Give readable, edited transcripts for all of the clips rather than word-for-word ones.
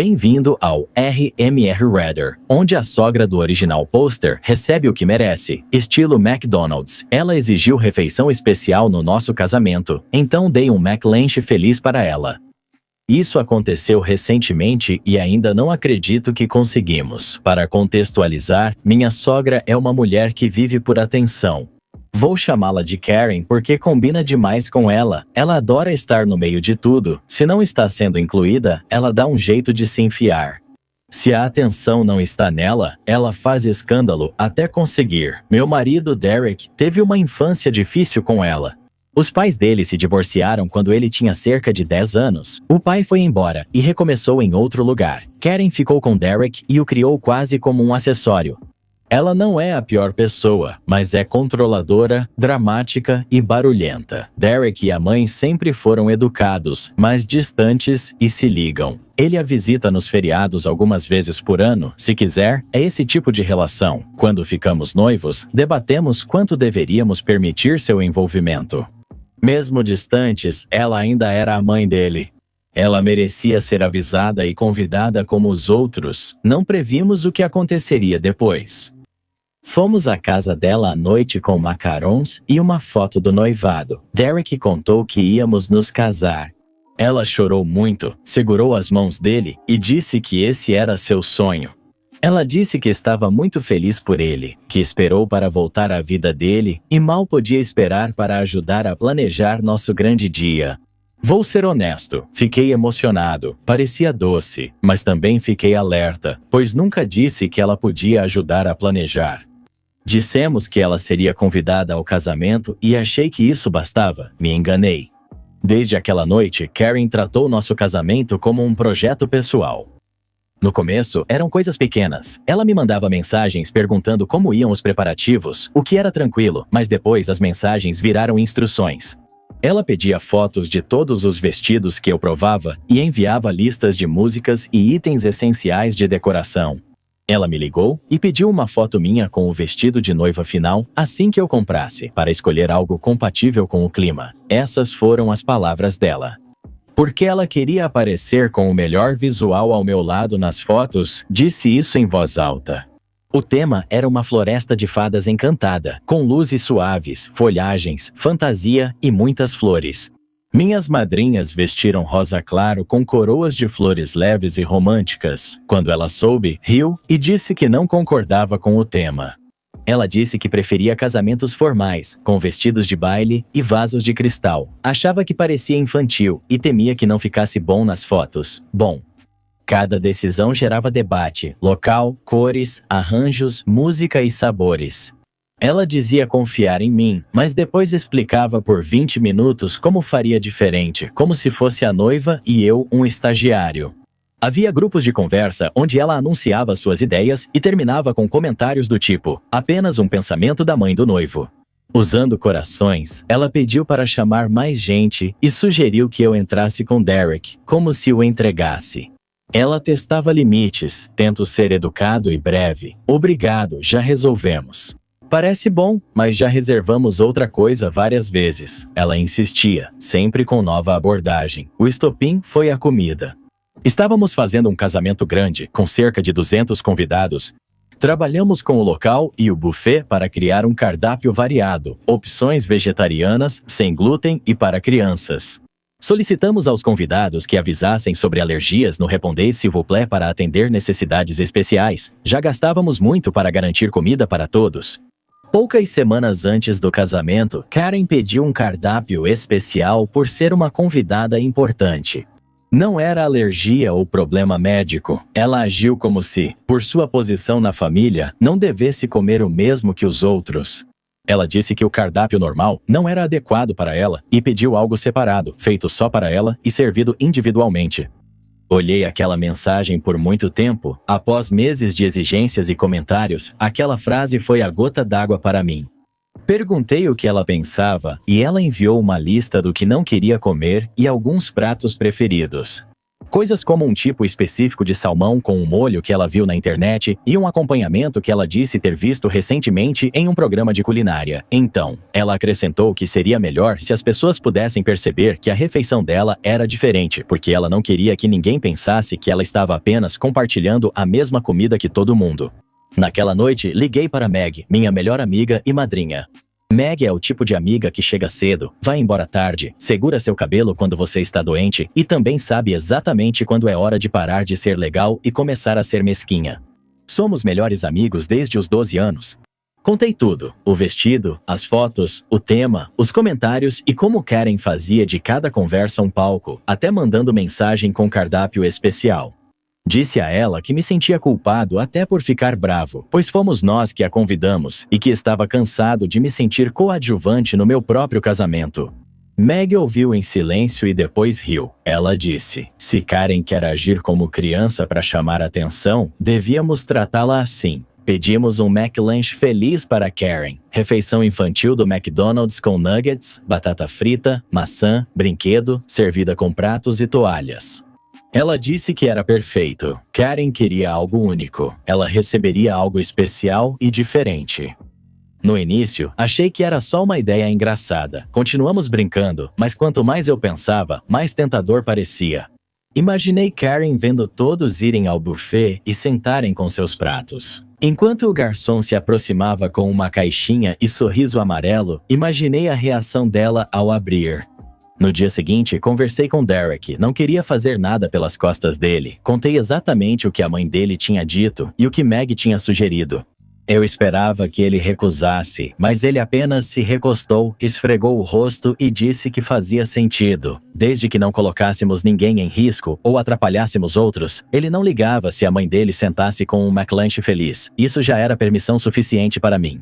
Bem-vindo ao RMR Reader, onde a sogra do original pôster recebe o que merece, estilo McDonald's. Ela exigiu refeição especial no nosso casamento, então dei um McLanche feliz para ela. Isso aconteceu recentemente e ainda não acredito que conseguimos. Para contextualizar, minha sogra é uma mulher que vive por atenção. Vou chamá-la de Karen porque combina demais com ela. Ela adora estar no meio de tudo. Se não está sendo incluída, ela dá um jeito de se enfiar. Se a atenção não está nela, ela faz escândalo até conseguir. Meu marido, Derek, teve uma infância difícil com ela. Os pais dele se divorciaram quando ele tinha cerca de 10 anos. O pai foi embora e recomeçou em outro lugar. Karen ficou com Derek e o criou quase como um acessório. Ela não é a pior pessoa, mas é controladora, dramática e barulhenta. Derek e a mãe sempre foram educados, mas distantes e se ligam. Ele a visita nos feriados algumas vezes por ano, se quiser, é esse tipo de relação. Quando ficamos noivos, debatemos quanto deveríamos permitir seu envolvimento. Mesmo distantes, ela ainda era a mãe dele. Ela merecia ser avisada e convidada como os outros. Não previmos o que aconteceria depois. Fomos à casa dela à noite com macarons e uma foto do noivado. Derek contou que íamos nos casar. Ela chorou muito, segurou as mãos dele e disse que esse era seu sonho. Ela disse que estava muito feliz por ele, que esperou para voltar à vida dele e mal podia esperar para ajudar a planejar nosso grande dia. Vou ser honesto, fiquei emocionado, parecia doce, mas também fiquei alerta, pois nunca disse que ela podia ajudar a planejar. Dissemos que ela seria convidada ao casamento e achei que isso bastava. Me enganei. Desde aquela noite, Karen tratou nosso casamento como um projeto pessoal. No começo, eram coisas pequenas. Ela me mandava mensagens perguntando como iam os preparativos, o que era tranquilo, mas depois as mensagens viraram instruções. Ela pedia fotos de todos os vestidos que eu provava e enviava listas de músicas e itens essenciais de decoração. Ela me ligou e pediu uma foto minha com o vestido de noiva final assim que eu comprasse, para escolher algo compatível com o clima. Essas foram as palavras dela. Porque ela queria aparecer com o melhor visual ao meu lado nas fotos, disse isso em voz alta. O tema era uma floresta de fadas encantada, com luzes suaves, folhagens, fantasia e muitas flores. Minhas madrinhas vestiram rosa claro com coroas de flores leves e românticas. Quando ela soube, riu e disse que não concordava com o tema. Ela disse que preferia casamentos formais, com vestidos de baile e vasos de cristal. Achava que parecia infantil e temia que não ficasse bom nas fotos. Bom, cada decisão gerava debate, local, cores, arranjos, música e sabores. Ela dizia confiar em mim, mas depois explicava por 20 minutos como faria diferente, como se fosse a noiva e eu um estagiário. Havia grupos de conversa onde ela anunciava suas ideias e terminava com comentários do tipo, apenas um pensamento da mãe do noivo. Usando corações, ela pediu para chamar mais gente e sugeriu que eu entrasse com Derek, como se o entregasse. Ela testava limites, tento ser educado e breve. Obrigado, já resolvemos. Parece bom, mas já reservamos outra coisa várias vezes. Ela insistia, sempre com nova abordagem. O estopim foi a comida. Estávamos fazendo um casamento grande, com cerca de 200 convidados. Trabalhamos com o local e o buffet para criar um cardápio variado, opções vegetarianas, sem glúten e para crianças. Solicitamos aos convidados que avisassem sobre alergias no Répondez s'il vous plaît para atender necessidades especiais. Já gastávamos muito para garantir comida para todos. Poucas semanas antes do casamento, Karen pediu um cardápio especial por ser uma convidada importante. Não era alergia ou problema médico. Ela agiu como se, por sua posição na família, não devesse comer o mesmo que os outros. Ela disse que o cardápio normal não era adequado para ela e pediu algo separado, feito só para ela e servido individualmente. Olhei aquela mensagem por muito tempo. Após meses de exigências e comentários, aquela frase foi a gota d'água para mim. Perguntei o que ela pensava e ela enviou uma lista do que não queria comer e alguns pratos preferidos. Coisas como um tipo específico de salmão com um molho que ela viu na internet e um acompanhamento que ela disse ter visto recentemente em um programa de culinária. Então, ela acrescentou que seria melhor se as pessoas pudessem perceber que a refeição dela era diferente, porque ela não queria que ninguém pensasse que ela estava apenas compartilhando a mesma comida que todo mundo. Naquela noite, liguei para Meg, minha melhor amiga e madrinha. Meg é o tipo de amiga que chega cedo, vai embora tarde, segura seu cabelo quando você está doente e também sabe exatamente quando é hora de parar de ser legal e começar a ser mesquinha. Somos melhores amigos desde os 12 anos. Contei tudo, o vestido, as fotos, o tema, os comentários e como Karen fazia de cada conversa um palco, até mandando mensagem com cardápio especial. Disse a ela que me sentia culpado até por ficar bravo, pois fomos nós que a convidamos e que estava cansado de me sentir coadjuvante no meu próprio casamento. Meg ouviu em silêncio e depois riu. Ela disse: se Karen quer agir como criança para chamar atenção, devíamos tratá-la assim. Pedimos um McLanche feliz para Karen, refeição infantil do McDonald's com nuggets, batata frita, maçã, brinquedo, servida com pratos e toalhas. Ela disse que era perfeito. Karen queria algo único. Ela receberia algo especial e diferente. No início, achei que era só uma ideia engraçada. Continuamos brincando, mas quanto mais eu pensava, mais tentador parecia. Imaginei Karen vendo todos irem ao buffet e sentarem com seus pratos. Enquanto o garçom se aproximava com uma caixinha e sorriso amarelo, imaginei a reação dela ao abrir. No dia seguinte, conversei com Derek, não queria fazer nada pelas costas dele. Contei exatamente o que a mãe dele tinha dito e o que Meg tinha sugerido. Eu esperava que ele recusasse, mas ele apenas se recostou, esfregou o rosto e disse que fazia sentido. Desde que não colocássemos ninguém em risco ou atrapalhássemos outros, ele não ligava se a mãe dele sentasse com um McLanche feliz. Isso já era permissão suficiente para mim.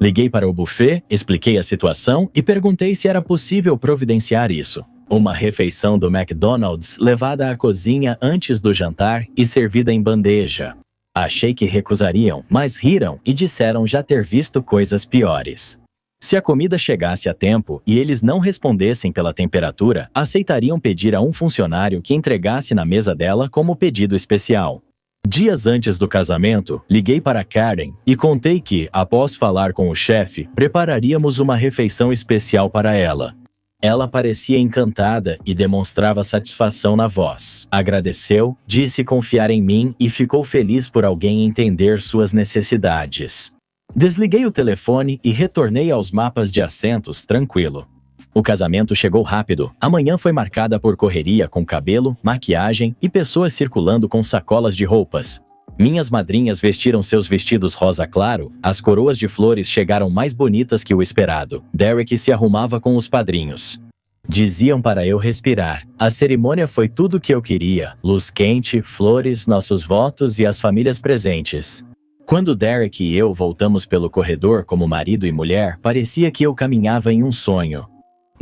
Liguei para o buffet, expliquei a situação e perguntei se era possível providenciar isso. Uma refeição do McDonald's levada à cozinha antes do jantar e servida em bandeja. Achei que recusariam, mas riram e disseram já ter visto coisas piores. Se a comida chegasse a tempo e eles não respondessem pela temperatura, aceitariam pedir a um funcionário que entregasse na mesa dela como pedido especial. Dias antes do casamento, liguei para Karen e contei que, após falar com o chefe, prepararíamos uma refeição especial para ela. Ela parecia encantada e demonstrava satisfação na voz. Agradeceu, disse confiar em mim e ficou feliz por alguém entender suas necessidades. Desliguei o telefone e retornei aos mapas de assentos tranquilo. O casamento chegou rápido. A manhã foi marcada por correria com cabelo, maquiagem e pessoas circulando com sacolas de roupas. Minhas madrinhas vestiram seus vestidos rosa claro, as coroas de flores chegaram mais bonitas que o esperado. Derek se arrumava com os padrinhos. Diziam para eu respirar. A cerimônia foi tudo o que eu queria. Luz quente, flores, nossos votos e as famílias presentes. Quando Derek e eu voltamos pelo corredor como marido e mulher, parecia que eu caminhava em um sonho.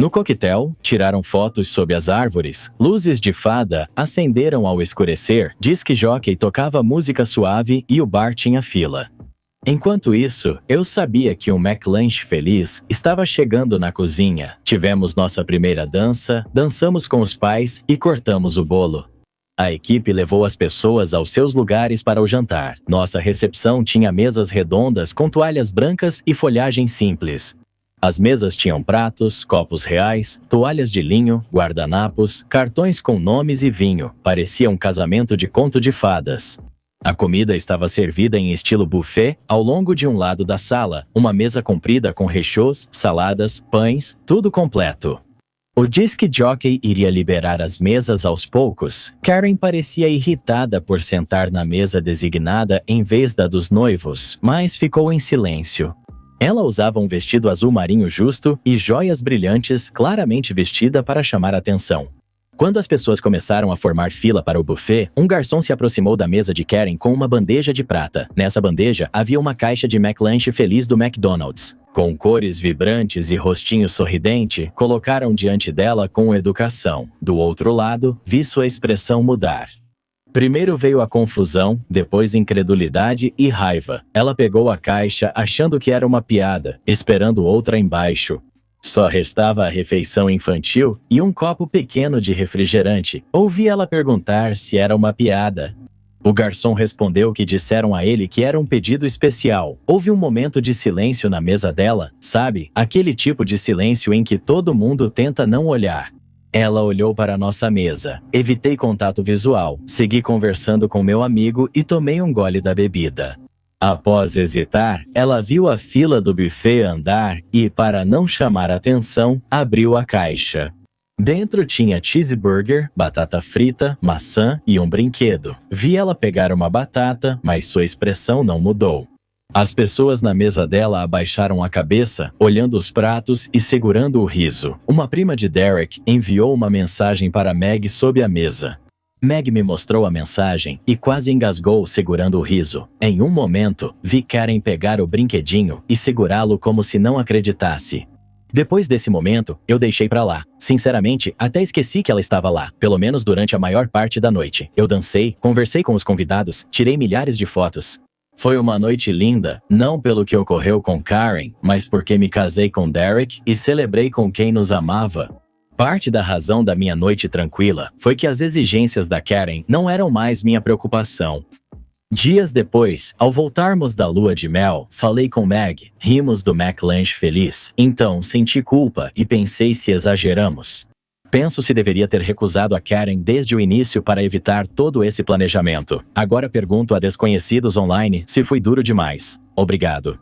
No coquetel, tiraram fotos sob as árvores, luzes de fada acenderam ao escurecer, disc jockey tocava música suave e o bar tinha fila. Enquanto isso, eu sabia que um McLanche feliz estava chegando na cozinha. Tivemos nossa primeira dança, dançamos com os pais e cortamos o bolo. A equipe levou as pessoas aos seus lugares para o jantar. Nossa recepção tinha mesas redondas com toalhas brancas e folhagem simples. As mesas tinham pratos, copos reais, toalhas de linho, guardanapos, cartões com nomes e vinho. Parecia um casamento de conto de fadas. A comida estava servida em estilo buffet ao longo de um lado da sala, uma mesa comprida com rechôs, saladas, pães, tudo completo. O disc jockey iria liberar as mesas aos poucos. Karen parecia irritada por sentar na mesa designada em vez da dos noivos, mas ficou em silêncio. Ela usava um vestido azul marinho justo e joias brilhantes, claramente vestida para chamar atenção. Quando as pessoas começaram a formar fila para o buffet, um garçom se aproximou da mesa de Karen com uma bandeja de prata. Nessa bandeja havia uma caixa de McLanche feliz do McDonald's. Com cores vibrantes e rostinho sorridente, colocaram diante dela com educação. Do outro lado, vi sua expressão mudar. Primeiro veio a confusão, depois incredulidade e raiva. Ela pegou a caixa achando que era uma piada, esperando outra embaixo. Só restava a refeição infantil e um copo pequeno de refrigerante. Ouvi ela perguntar se era uma piada. O garçom respondeu que disseram a ele que era um pedido especial. Houve um momento de silêncio na mesa dela, sabe? Aquele tipo de silêncio em que todo mundo tenta não olhar. Ela olhou para a nossa mesa. Evitei contato visual, segui conversando com meu amigo e tomei um gole da bebida. Após hesitar, ela viu a fila do buffet andar e, para não chamar atenção, abriu a caixa. Dentro tinha cheeseburger, batata frita, maçã e um brinquedo. Vi ela pegar uma batata, mas sua expressão não mudou. As pessoas na mesa dela abaixaram a cabeça, olhando os pratos e segurando o riso. Uma prima de Derek enviou uma mensagem para Meg sob a mesa. Meg me mostrou a mensagem e quase engasgou segurando o riso. Em um momento, vi Karen pegar o brinquedinho e segurá-lo como se não acreditasse. Depois desse momento, eu deixei pra lá. Sinceramente, até esqueci que ela estava lá, pelo menos durante a maior parte da noite. Eu dancei, conversei com os convidados, tirei milhares de fotos. Foi uma noite linda, não pelo que ocorreu com Karen, mas porque me casei com Derek e celebrei com quem nos amava. Parte da razão da minha noite tranquila foi que as exigências da Karen não eram mais minha preocupação. Dias depois, ao voltarmos da lua de mel, falei com Meg, rimos do McLanche feliz. Então, senti culpa e pensei se exageramos. Penso se deveria ter recusado a Karen desde o início para evitar todo esse planejamento. Agora pergunto a desconhecidos online se fui duro demais. Obrigado.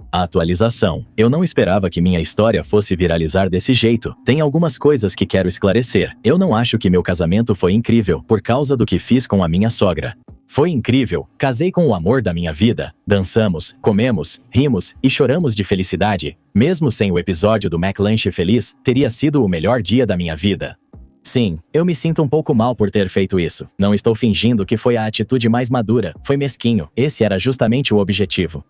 Atualização. Eu não esperava que minha história fosse viralizar desse jeito. Tem algumas coisas que quero esclarecer. Eu não acho que meu casamento foi incrível por causa do que fiz com a minha sogra. Foi incrível. Casei com o amor da minha vida. Dançamos, comemos, rimos e choramos de felicidade. Mesmo sem o episódio do McLanche feliz, teria sido o melhor dia da minha vida. Sim, eu me sinto um pouco mal por ter feito isso. Não estou fingindo que foi a atitude mais madura. Foi mesquinho. Esse era justamente o objetivo.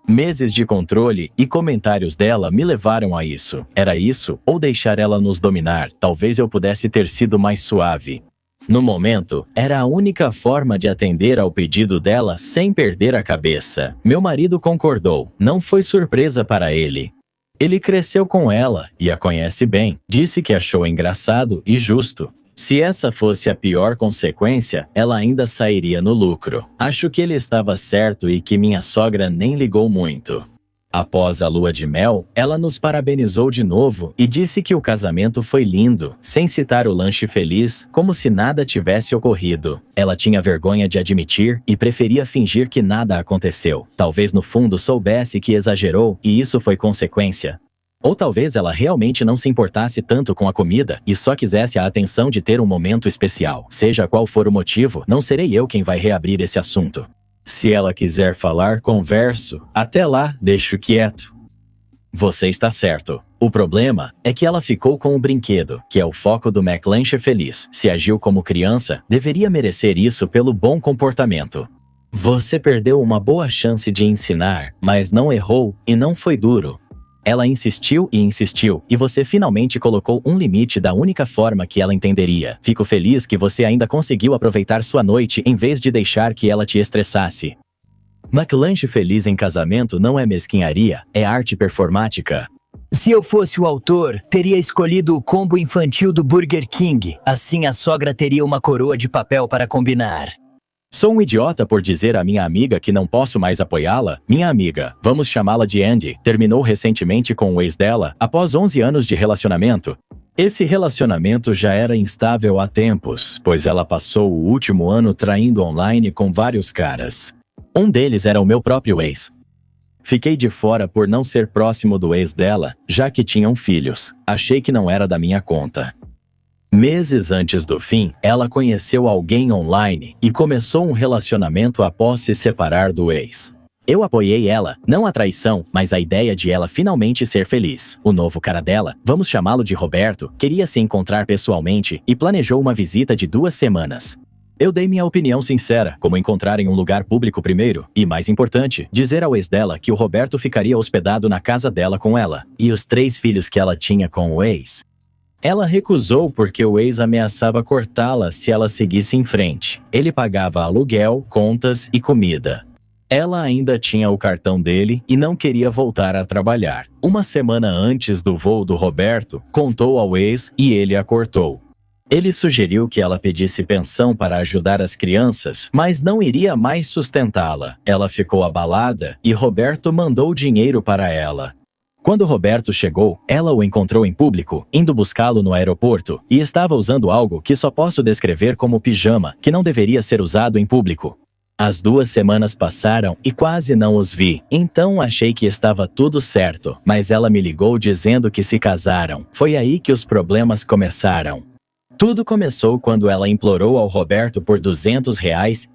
Meses de controle e comentários dela me levaram a isso. Era isso ou deixar ela nos dominar? Talvez eu pudesse ter sido mais suave. No momento, era a única forma de atender ao pedido dela sem perder a cabeça. Meu marido concordou. Não foi surpresa para ele. Ele cresceu com ela e a conhece bem. Disse que achou engraçado e justo. Se essa fosse a pior consequência, ela ainda sairia no lucro. Acho que ele estava certo e que minha sogra nem ligou muito. Após a lua de mel, ela nos parabenizou de novo e disse que o casamento foi lindo, sem citar o lanche feliz, como se nada tivesse ocorrido. Ela tinha vergonha de admitir e preferia fingir que nada aconteceu. Talvez no fundo soubesse que exagerou e isso foi consequência. Ou talvez ela realmente não se importasse tanto com a comida e só quisesse a atenção de ter um momento especial. Seja qual for o motivo, não serei eu quem vai reabrir esse assunto. Se ela quiser falar, converso. Até lá, deixo quieto. Você está certo. O problema é que ela ficou com o brinquedo, que é o foco do McLanche feliz. Se agiu como criança, deveria merecer isso pelo bom comportamento. Você perdeu uma boa chance de ensinar, mas não errou e não foi duro. Ela insistiu e você finalmente colocou um limite da única forma que ela entenderia. Fico feliz que você ainda conseguiu aproveitar sua noite em vez de deixar que ela te estressasse. McLanche feliz em casamento não é mesquinharia, é arte performática. Se eu fosse o autor, teria escolhido o combo infantil do Burger King. Assim a sogra teria uma coroa de papel para combinar. Sou um idiota por dizer à minha amiga que não posso mais apoiá-la? Minha amiga, vamos chamá-la de Andy, terminou recentemente com o ex dela, após 11 anos de relacionamento. Esse relacionamento já era instável há tempos, pois ela passou o último ano traindo online com vários caras. Um deles era o meu próprio ex. Fiquei de fora por não ser próximo do ex dela, já que tinham filhos. Achei que não era da minha conta. Meses antes do fim, ela conheceu alguém online e começou um relacionamento após se separar do ex. Eu apoiei ela, não a traição, mas a ideia de ela finalmente ser feliz. O novo cara dela, vamos chamá-lo de Roberto, queria se encontrar pessoalmente e planejou uma visita de 2 semanas. Eu dei minha opinião sincera, como encontrar em um lugar público primeiro, e mais importante, dizer ao ex dela que o Roberto ficaria hospedado na casa dela com ela, e os 3 filhos que ela tinha com o ex. Ela recusou porque o ex ameaçava cortá-la se ela seguisse em frente. Ele pagava aluguel, contas e comida. Ela ainda tinha o cartão dele e não queria voltar a trabalhar. Uma semana antes do voo do Roberto, contou ao ex e ele a cortou. Ele sugeriu que ela pedisse pensão para ajudar as crianças, mas não iria mais sustentá-la. Ela ficou abalada e Roberto mandou dinheiro para ela. Quando Roberto chegou, ela o encontrou em público, indo buscá-lo no aeroporto, e estava usando algo que só posso descrever como pijama, que não deveria ser usado em público. As 2 semanas passaram e quase não os vi, então achei que estava tudo certo, mas ela me ligou dizendo que se casaram. Foi aí que os problemas começaram. Tudo começou quando ela implorou ao Roberto por R$ 200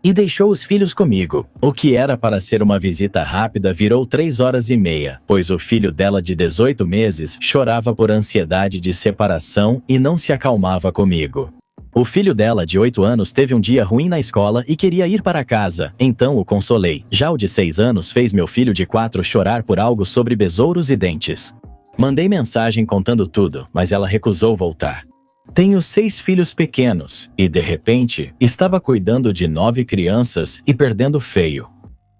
e deixou os filhos comigo. O que era para ser uma visita rápida virou 3 horas e meia, pois o filho dela de 18 meses chorava por ansiedade de separação e não se acalmava comigo. O filho dela, de 8 anos, teve um dia ruim na escola e queria ir para casa, então o consolei. Já o de 6 anos fez meu filho de 4 chorar por algo sobre besouros e dentes. Mandei mensagem contando tudo, mas ela recusou voltar. Tenho 6 filhos pequenos e, de repente, estava cuidando de 9 crianças e perdendo feio.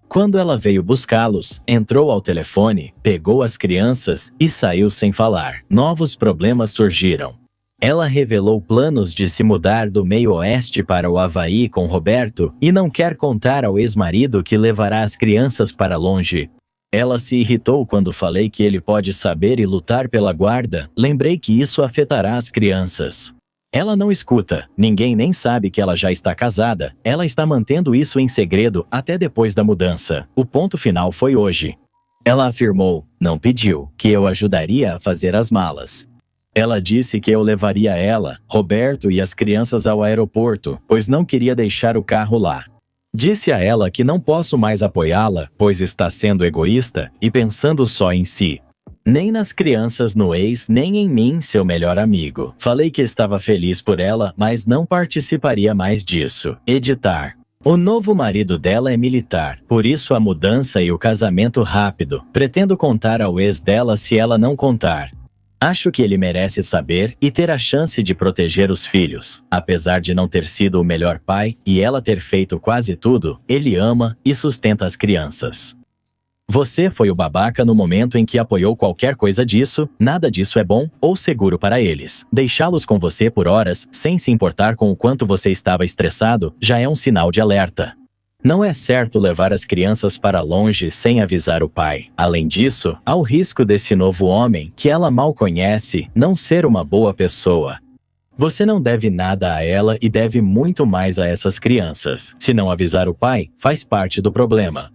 Quando ela veio buscá-los, entrou ao telefone, pegou as crianças e saiu sem falar. Novos problemas surgiram. Ela revelou planos de se mudar do meio-oeste para o Havaí com Roberto e não quer contar ao ex-marido que levará as crianças para longe. Ela se irritou quando falei que ele pode saber e lutar pela guarda. Lembrei que isso afetará as crianças. Ela não escuta. Ninguém nem sabe que ela já está casada. Ela está mantendo isso em segredo até depois da mudança. O ponto final foi hoje. Ela afirmou, não pediu, que eu ajudaria a fazer as malas. Ela disse que eu levaria ela, Roberto e as crianças ao aeroporto, pois não queria deixar o carro lá. Disse a ela que não posso mais apoiá-la, pois está sendo egoísta e pensando só em si. Nem nas crianças, no ex, nem em mim, seu melhor amigo. Falei que estava feliz por ela, mas não participaria mais disso. Editar. O novo marido dela é militar, por isso a mudança e o casamento rápido. Pretendo contar ao ex dela se ela não contar. Acho que ele merece saber e ter a chance de proteger os filhos. Apesar de não ter sido o melhor pai e ela ter feito quase tudo, ele ama e sustenta as crianças. Você foi o babaca no momento em que apoiou qualquer coisa disso, nada disso é bom ou seguro para eles. Deixá-los com você por horas, sem se importar com o quanto você estava estressado, já é um sinal de alerta. Não é certo levar as crianças para longe sem avisar o pai. Além disso, há o risco desse novo homem, que ela mal conhece, não ser uma boa pessoa. Você não deve nada a ela e deve muito mais a essas crianças. Se não avisar o pai, faz parte do problema.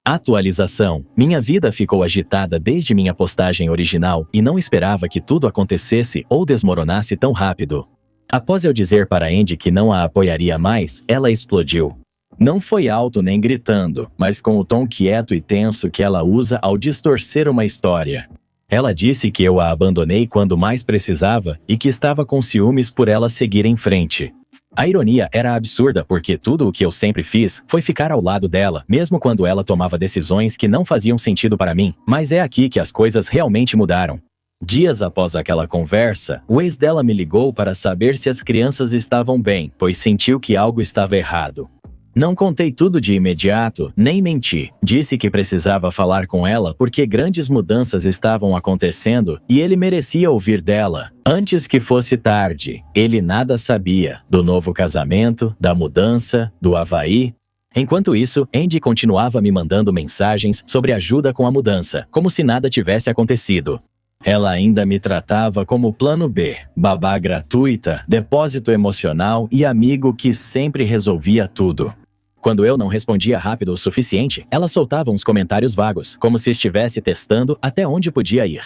Atualização. Minha vida ficou agitada desde minha postagem original e não esperava que tudo acontecesse ou desmoronasse tão rápido. Após eu dizer para Andy que não a apoiaria mais, ela explodiu. Não foi alto nem gritando, mas com o tom quieto e tenso que ela usa ao distorcer uma história. Ela disse que eu a abandonei quando mais precisava e que estava com ciúmes por ela seguir em frente. A ironia era absurda porque tudo o que eu sempre fiz foi ficar ao lado dela, mesmo quando ela tomava decisões que não faziam sentido para mim. Mas é aqui que as coisas realmente mudaram. Dias após aquela conversa, o ex dela me ligou para saber se as crianças estavam bem, pois sentiu que algo estava errado. Não contei tudo de imediato, nem menti. Disse que precisava falar com ela porque grandes mudanças estavam acontecendo e ele merecia ouvir dela, antes que fosse tarde. Ele nada sabia do novo casamento, da mudança, do Havaí. Enquanto isso, Andy continuava me mandando mensagens sobre ajuda com a mudança, como se nada tivesse acontecido. Ela ainda me tratava como plano B, babá gratuita, depósito emocional e amigo que sempre resolvia tudo. Quando eu não respondia rápido o suficiente, ela soltava uns comentários vagos, como se estivesse testando até onde podia ir.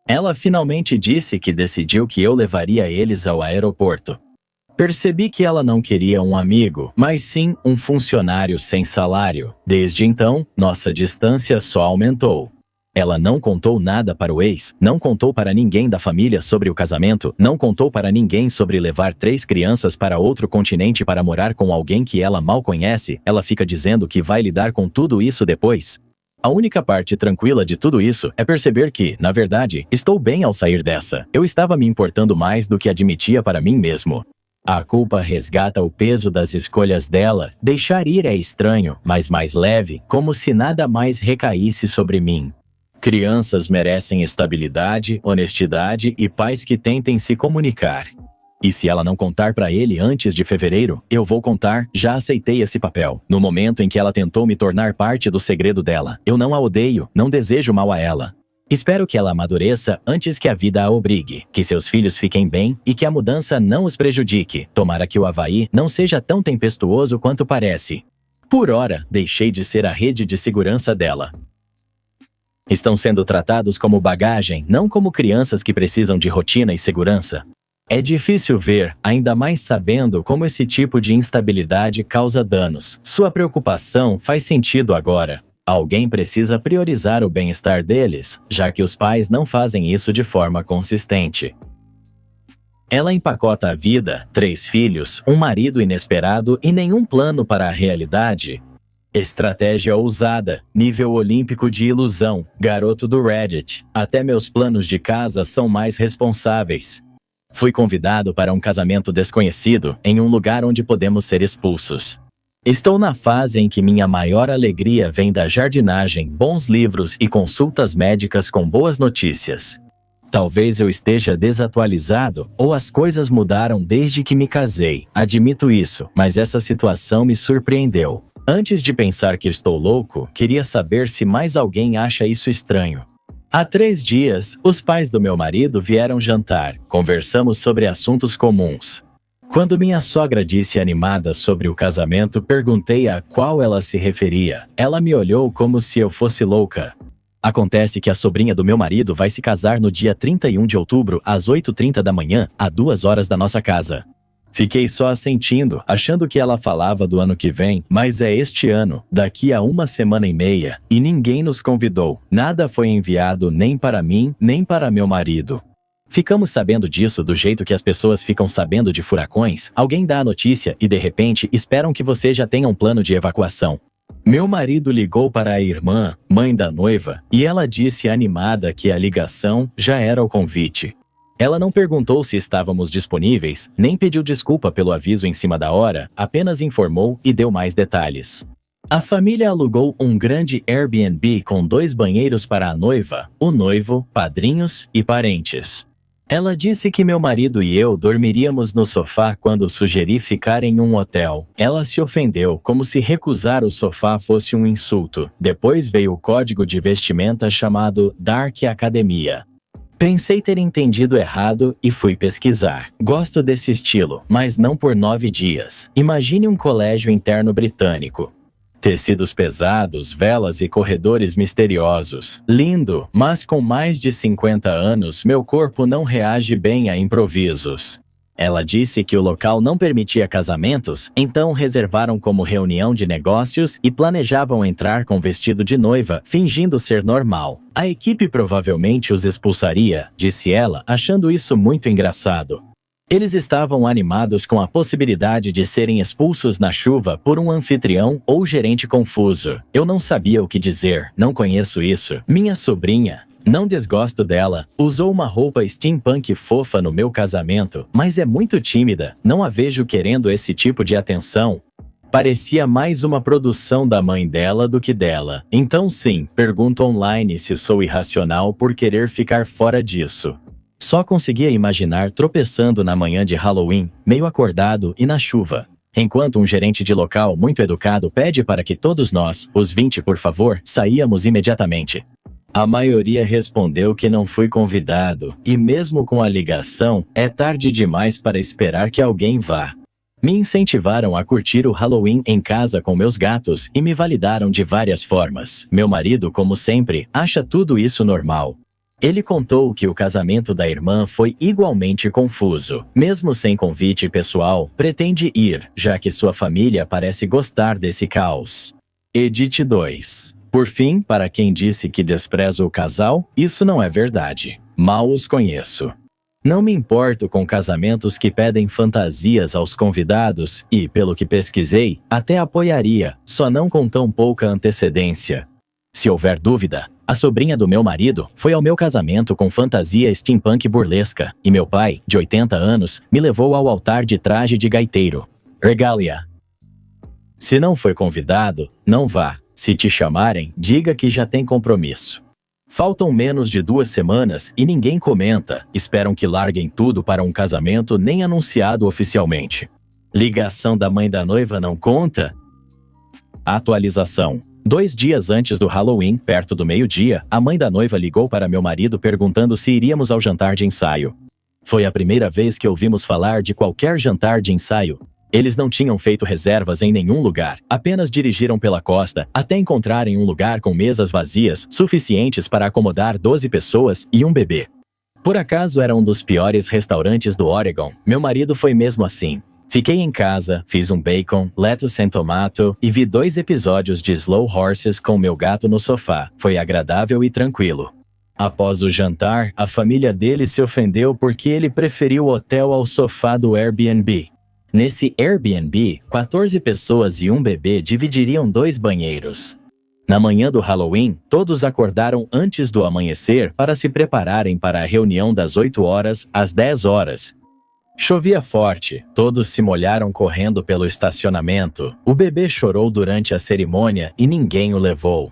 Ela finalmente disse que decidiu que eu levaria eles ao aeroporto. Percebi que ela não queria um amigo, mas sim um funcionário sem salário. Desde então, nossa distância só aumentou. Ela não contou nada para o ex, não contou para ninguém da família sobre o casamento, não contou para ninguém sobre levar 3 crianças para outro continente para morar com alguém que ela mal conhece. Ela fica dizendo que vai lidar com tudo isso depois. A única parte tranquila de tudo isso é perceber que, na verdade, estou bem ao sair dessa. Eu estava me importando mais do que admitia para mim mesmo. A culpa resgata o peso das escolhas dela. Deixar ir é estranho, mas mais leve, como se nada mais recaísse sobre mim. Crianças merecem estabilidade, honestidade e pais que tentem se comunicar. E se ela não contar pra ele antes de fevereiro, eu vou contar. Já aceitei esse papel. No momento em que ela tentou me tornar parte do segredo dela. Eu não a odeio, não desejo mal a ela. Espero que ela amadureça antes que a vida a obrigue, que seus filhos fiquem bem e que a mudança não os prejudique. Tomara que o Havaí não seja tão tempestuoso quanto parece. Por ora, deixei de ser a rede de segurança dela. Estão sendo tratados como bagagem, não como crianças que precisam de rotina e segurança. É difícil ver, ainda mais sabendo como esse tipo de instabilidade causa danos. Sua preocupação faz sentido agora. Alguém precisa priorizar o bem-estar deles, já que os pais não fazem isso de forma consistente. Ela empacota a vida, 3 filhos, um marido inesperado e nenhum plano para a realidade. Estratégia ousada, nível olímpico de ilusão, garoto do Reddit. Até meus planos de casa são mais responsáveis. Fui convidado para um casamento desconhecido em um lugar onde podemos ser expulsos. Estou na fase em que minha maior alegria vem da jardinagem, bons livros e consultas médicas com boas notícias. Talvez eu esteja desatualizado ou as coisas mudaram desde que me casei. Admito isso, mas essa situação me surpreendeu. Antes de pensar que estou louco, queria saber se mais alguém acha isso estranho. Há 3 dias, os pais do meu marido vieram jantar. Conversamos sobre assuntos comuns. Quando minha sogra disse animada sobre o casamento, perguntei a qual ela se referia. Ela me olhou como se eu fosse louca. Acontece que a sobrinha do meu marido vai se casar no dia 31 de outubro, às 8h30 da manhã, a 2 horas da nossa casa. Fiquei só assentindo, achando que ela falava do ano que vem, mas é este ano, daqui a 1 semana e meia, e ninguém nos convidou. Nada foi enviado nem para mim, nem para meu marido. Ficamos sabendo disso do jeito que as pessoas ficam sabendo de furacões. Alguém dá a notícia e, de repente, esperam que você já tenha um plano de evacuação. Meu marido ligou para a irmã, mãe da noiva, e ela disse animada que a ligação já era o convite. Ela não perguntou se estávamos disponíveis, nem pediu desculpa pelo aviso em cima da hora, apenas informou e deu mais detalhes. A família alugou um grande Airbnb com 2 banheiros para a noiva, o noivo, padrinhos e parentes. Ela disse que meu marido e eu dormiríamos no sofá quando sugeri ficar em um hotel. Ela se ofendeu, como se recusar o sofá fosse um insulto. Depois veio o código de vestimenta chamado Dark Academia. Pensei ter entendido errado e fui pesquisar. Gosto desse estilo, mas não por 9 dias. Imagine um colégio interno britânico. Tecidos pesados, velas e corredores misteriosos. Lindo, mas com mais de 50 anos, meu corpo não reage bem a improvisos. Ela disse que o local não permitia casamentos, então reservaram como reunião de negócios e planejavam entrar com vestido de noiva, fingindo ser normal. A equipe provavelmente os expulsaria, disse ela, achando isso muito engraçado. Eles estavam animados com a possibilidade de serem expulsos na chuva por um anfitrião ou gerente confuso. Eu não sabia o que dizer, não conheço isso. Minha sobrinha, não desgosto dela, usou uma roupa steampunk fofa no meu casamento, mas é muito tímida, não a vejo querendo esse tipo de atenção. Parecia mais uma produção da mãe dela do que dela. Então sim, pergunto online se sou irracional por querer ficar fora disso. Só conseguia imaginar tropeçando na manhã de Halloween, meio acordado e na chuva. Enquanto um gerente de local muito educado pede para que todos nós, os 20 por favor, saíamos imediatamente. A maioria respondeu que não fui convidado, e mesmo com a ligação, é tarde demais para esperar que alguém vá. Me incentivaram a curtir o Halloween em casa com meus gatos e me validaram de várias formas. Meu marido, como sempre, acha tudo isso normal. Ele contou que o casamento da irmã foi igualmente confuso. Mesmo sem convite pessoal, pretende ir, já que sua família parece gostar desse caos. Edit 2. Por fim, para quem disse que despreza o casal, isso não é verdade. Mal os conheço. Não me importo com casamentos que pedem fantasias aos convidados e, pelo que pesquisei, até apoiaria, só não com tão pouca antecedência. Se houver dúvida, A sobrinha do meu marido foi ao meu casamento com fantasia steampunk burlesca, e meu pai, de 80 anos, me levou ao altar de traje de gaiteiro. Regalia. Se não foi convidado, não vá. Se te chamarem, diga que já tem compromisso. Faltam menos de 2 semanas e ninguém comenta. Esperam que larguem tudo para um casamento nem anunciado oficialmente. Ligação da mãe da noiva não conta? Atualização. 2 dias antes do Halloween, perto do meio-dia, a mãe da noiva ligou para meu marido perguntando se iríamos ao jantar de ensaio. Foi a primeira vez que ouvimos falar de qualquer jantar de ensaio. Eles não tinham feito reservas em nenhum lugar, apenas dirigiram pela costa até encontrarem um lugar com mesas vazias suficientes para acomodar 12 pessoas e um bebê. Por acaso era um dos piores restaurantes do Oregon. Meu marido foi mesmo assim. Fiquei em casa, fiz um bacon, lettuce and tomato e vi 2 episódios de Slow Horses com meu gato no sofá. Foi agradável e tranquilo. Após o jantar, a família dele se ofendeu porque ele preferiu o hotel ao sofá do Airbnb. Nesse Airbnb, 14 pessoas e um bebê dividiriam 2 banheiros. Na manhã do Halloween, todos acordaram antes do amanhecer para se prepararem para a reunião das 8 horas às 10 horas. Chovia forte, todos se molharam correndo pelo estacionamento. O bebê chorou durante a cerimônia e ninguém o levou.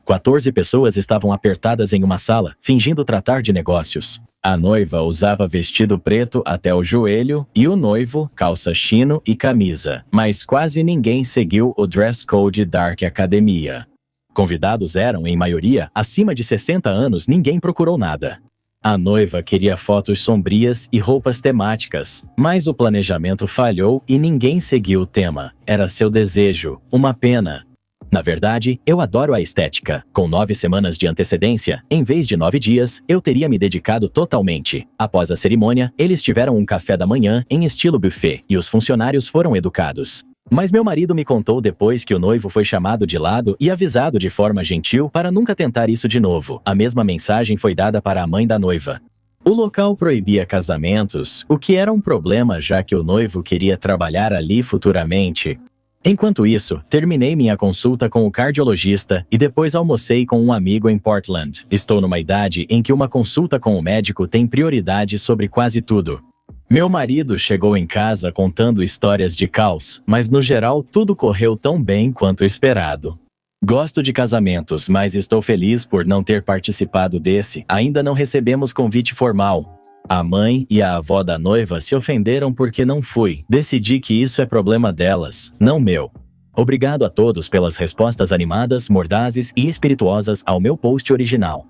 14 pessoas estavam apertadas em uma sala, fingindo tratar de negócios. A noiva usava vestido preto até o joelho e o noivo, calça chino e camisa. Mas quase ninguém seguiu o dress code Dark Academia. Convidados eram, em maioria, acima de 60 anos, ninguém procurou nada. A noiva queria fotos sombrias e roupas temáticas, mas o planejamento falhou e ninguém seguiu o tema. Era seu desejo, uma pena. Na verdade, eu adoro a estética. Com 9 semanas de antecedência, em vez de 9 dias, eu teria me dedicado totalmente. Após a cerimônia, eles tiveram um café da manhã em estilo buffet e os funcionários foram educados. Mas meu marido me contou depois que o noivo foi chamado de lado e avisado de forma gentil para nunca tentar isso de novo. A mesma mensagem foi dada para a mãe da noiva. O local proibia casamentos, o que era um problema já que o noivo queria trabalhar ali futuramente. Enquanto isso, terminei minha consulta com o cardiologista e depois almocei com um amigo em Portland. Estou numa idade em que uma consulta com o médico tem prioridade sobre quase tudo. Meu marido chegou em casa contando histórias de caos, mas no geral tudo correu tão bem quanto esperado. Gosto de casamentos, mas estou feliz por não ter participado desse. Ainda não recebemos convite formal. A mãe e a avó da noiva se ofenderam porque não fui. Decidi que isso é problema delas, não meu. Obrigado a todos pelas respostas animadas, mordazes e espirituosas ao meu post original.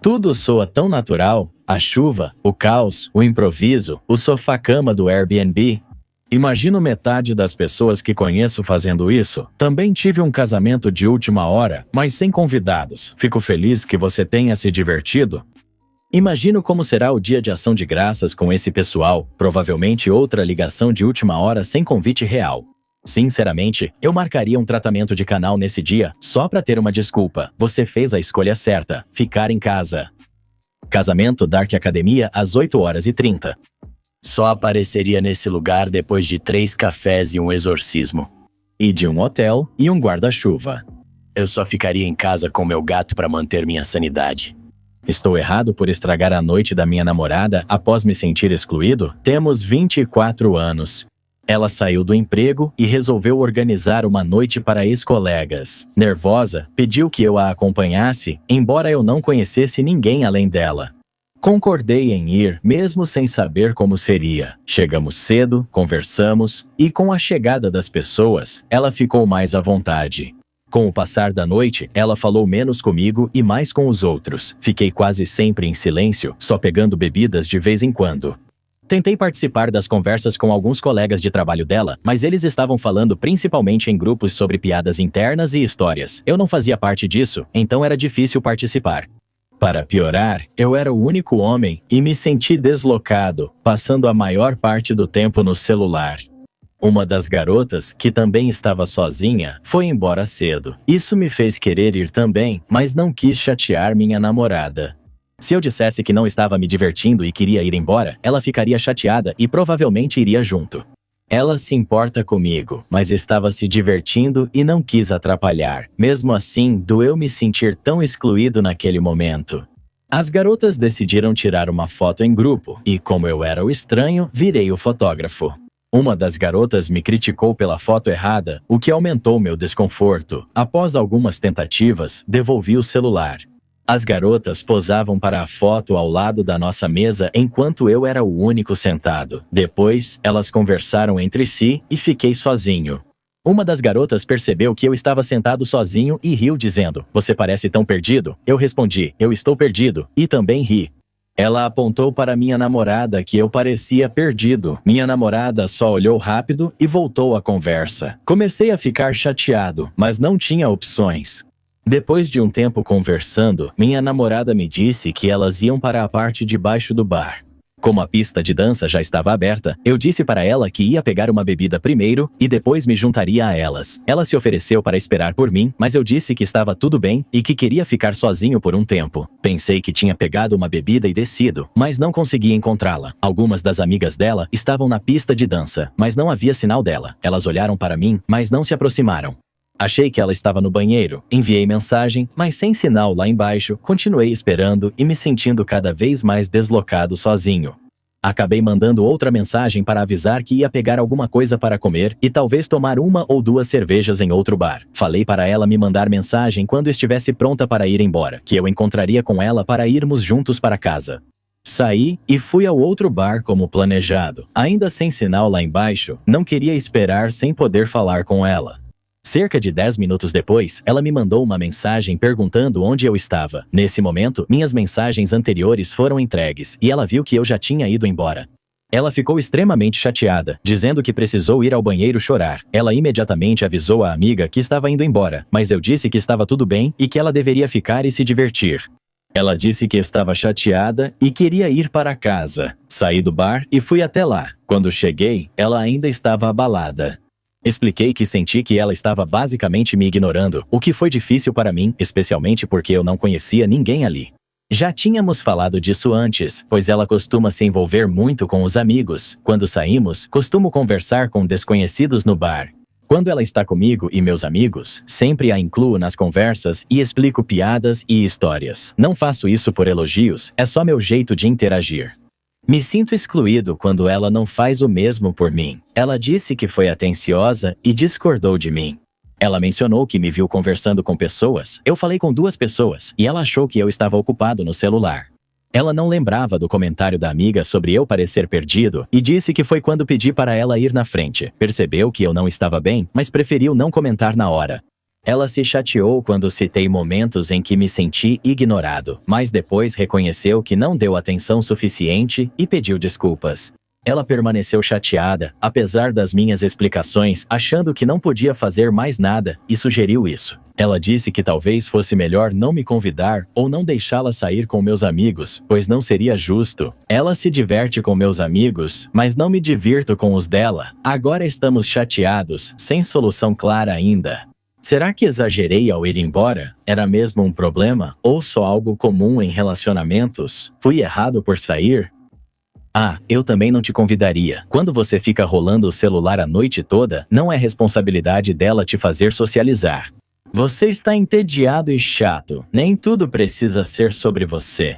Tudo soa tão natural, a chuva, o caos, o improviso, o sofá-cama do Airbnb. Imagino metade das pessoas que conheço fazendo isso. Também tive um casamento de última hora, mas sem convidados. Fico feliz que você tenha se divertido. Imagino como será o dia de ação de graças com esse pessoal, provavelmente outra ligação de última hora sem convite real. Sinceramente, eu marcaria um tratamento de canal nesse dia só para ter uma desculpa. Você fez a escolha certa, ficar em casa. Casamento Dark Academia às 8h30. Só apareceria nesse lugar depois de 3 cafés e um exorcismo. E de um hotel e um guarda-chuva. Eu só ficaria em casa com meu gato para manter minha sanidade. Estou errado por estragar a noite da minha namorada após me sentir excluído? Temos 24 anos. Ela saiu do emprego e resolveu organizar uma noite para ex-colegas. Nervosa, pediu que eu a acompanhasse, embora eu não conhecesse ninguém além dela. Concordei em ir, mesmo sem saber como seria. Chegamos cedo, conversamos, e com a chegada das pessoas, ela ficou mais à vontade. Com o passar da noite, ela falou menos comigo e mais com os outros. Fiquei quase sempre em silêncio, só pegando bebidas de vez em quando. Tentei participar das conversas com alguns colegas de trabalho dela, mas eles estavam falando principalmente em grupos sobre piadas internas e histórias. Eu não fazia parte disso, então era difícil participar. Para piorar, eu era o único homem e me senti deslocado, passando a maior parte do tempo no celular. Uma das garotas, que também estava sozinha, foi embora cedo. Isso me fez querer ir também, mas não quis chatear minha namorada. Se eu dissesse que não estava me divertindo e queria ir embora, ela ficaria chateada e provavelmente iria junto. Ela se importa comigo, mas estava se divertindo e não quis atrapalhar. Mesmo assim, doeu me sentir tão excluído naquele momento. As garotas decidiram tirar uma foto em grupo, e como eu era o estranho, virei o fotógrafo. Uma das garotas me criticou pela foto errada, o que aumentou meu desconforto. Após algumas tentativas, devolvi o celular. As garotas posavam para a foto ao lado da nossa mesa enquanto eu era o único sentado. Depois, elas conversaram entre si e fiquei sozinho. Uma das garotas percebeu que eu estava sentado sozinho e riu dizendo: "Você parece tão perdido?" Eu respondi: "Eu estou perdido", e também ri. Ela apontou para minha namorada que eu parecia perdido. Minha namorada só olhou rápido e voltou à conversa. Comecei a ficar chateado, mas não tinha opções. Depois de um tempo conversando, minha namorada me disse que elas iam para a parte de baixo do bar. Como a pista de dança já estava aberta, eu disse para ela que ia pegar uma bebida primeiro e depois me juntaria a elas. Ela se ofereceu para esperar por mim, mas eu disse que estava tudo bem e que queria ficar sozinho por um tempo. Pensei que tinha pegado uma bebida e descido, mas não consegui encontrá-la. Algumas das amigas dela estavam na pista de dança, mas não havia sinal dela. Elas olharam para mim, mas não se aproximaram. Achei que ela estava no banheiro, enviei mensagem, mas sem sinal lá embaixo, continuei esperando e me sentindo cada vez mais deslocado sozinho. Acabei mandando outra mensagem para avisar que ia pegar alguma coisa para comer e talvez tomar 1 ou 2 cervejas em outro bar. Falei para ela me mandar mensagem quando estivesse pronta para ir embora, que eu encontraria com ela para irmos juntos para casa. Saí e fui ao outro bar como planejado. Ainda sem sinal lá embaixo, não queria esperar sem poder falar com ela. Cerca de 10 minutos depois, ela me mandou uma mensagem perguntando onde eu estava. Nesse momento, minhas mensagens anteriores foram entregues e ela viu que eu já tinha ido embora. Ela ficou extremamente chateada, dizendo que precisou ir ao banheiro chorar. Ela imediatamente avisou a amiga que estava indo embora, mas eu disse que estava tudo bem e que ela deveria ficar e se divertir. Ela disse que estava chateada e queria ir para casa. Saí do bar e fui até lá. Quando cheguei, ela ainda estava abalada. Expliquei que senti que ela estava basicamente me ignorando, o que foi difícil para mim, especialmente porque eu não conhecia ninguém ali. Já tínhamos falado disso antes, pois ela costuma se envolver muito com os amigos. Quando saímos, costumo conversar com desconhecidos no bar. Quando ela está comigo e meus amigos, sempre a incluo nas conversas e explico piadas e histórias. Não faço isso por elogios, é só meu jeito de interagir. Me sinto excluído quando ela não faz o mesmo por mim. Ela disse que foi atenciosa e discordou de mim. Ela mencionou que me viu conversando com pessoas. Eu falei com 2 pessoas e ela achou que eu estava ocupado no celular. Ela não lembrava do comentário da amiga sobre eu parecer perdido e disse que foi quando pedi para ela ir na frente. Percebeu que eu não estava bem, mas preferiu não comentar na hora. Ela se chateou quando citei momentos em que me senti ignorado, mas depois reconheceu que não deu atenção suficiente e pediu desculpas. Ela permaneceu chateada, apesar das minhas explicações, achando que não podia fazer mais nada e sugeriu isso. Ela disse que talvez fosse melhor não me convidar ou não deixá-la sair com meus amigos, pois não seria justo. Ela se diverte com meus amigos, mas não me divirto com os dela. Agora estamos chateados, sem solução clara ainda. Será que exagerei ao ir embora? Era mesmo um problema? Ou só algo comum em relacionamentos? Fui errado por sair? Ah, eu também não te convidaria. Quando você fica rolando o celular a noite toda, não é responsabilidade dela te fazer socializar. Você está entediado e chato. Nem tudo precisa ser sobre você.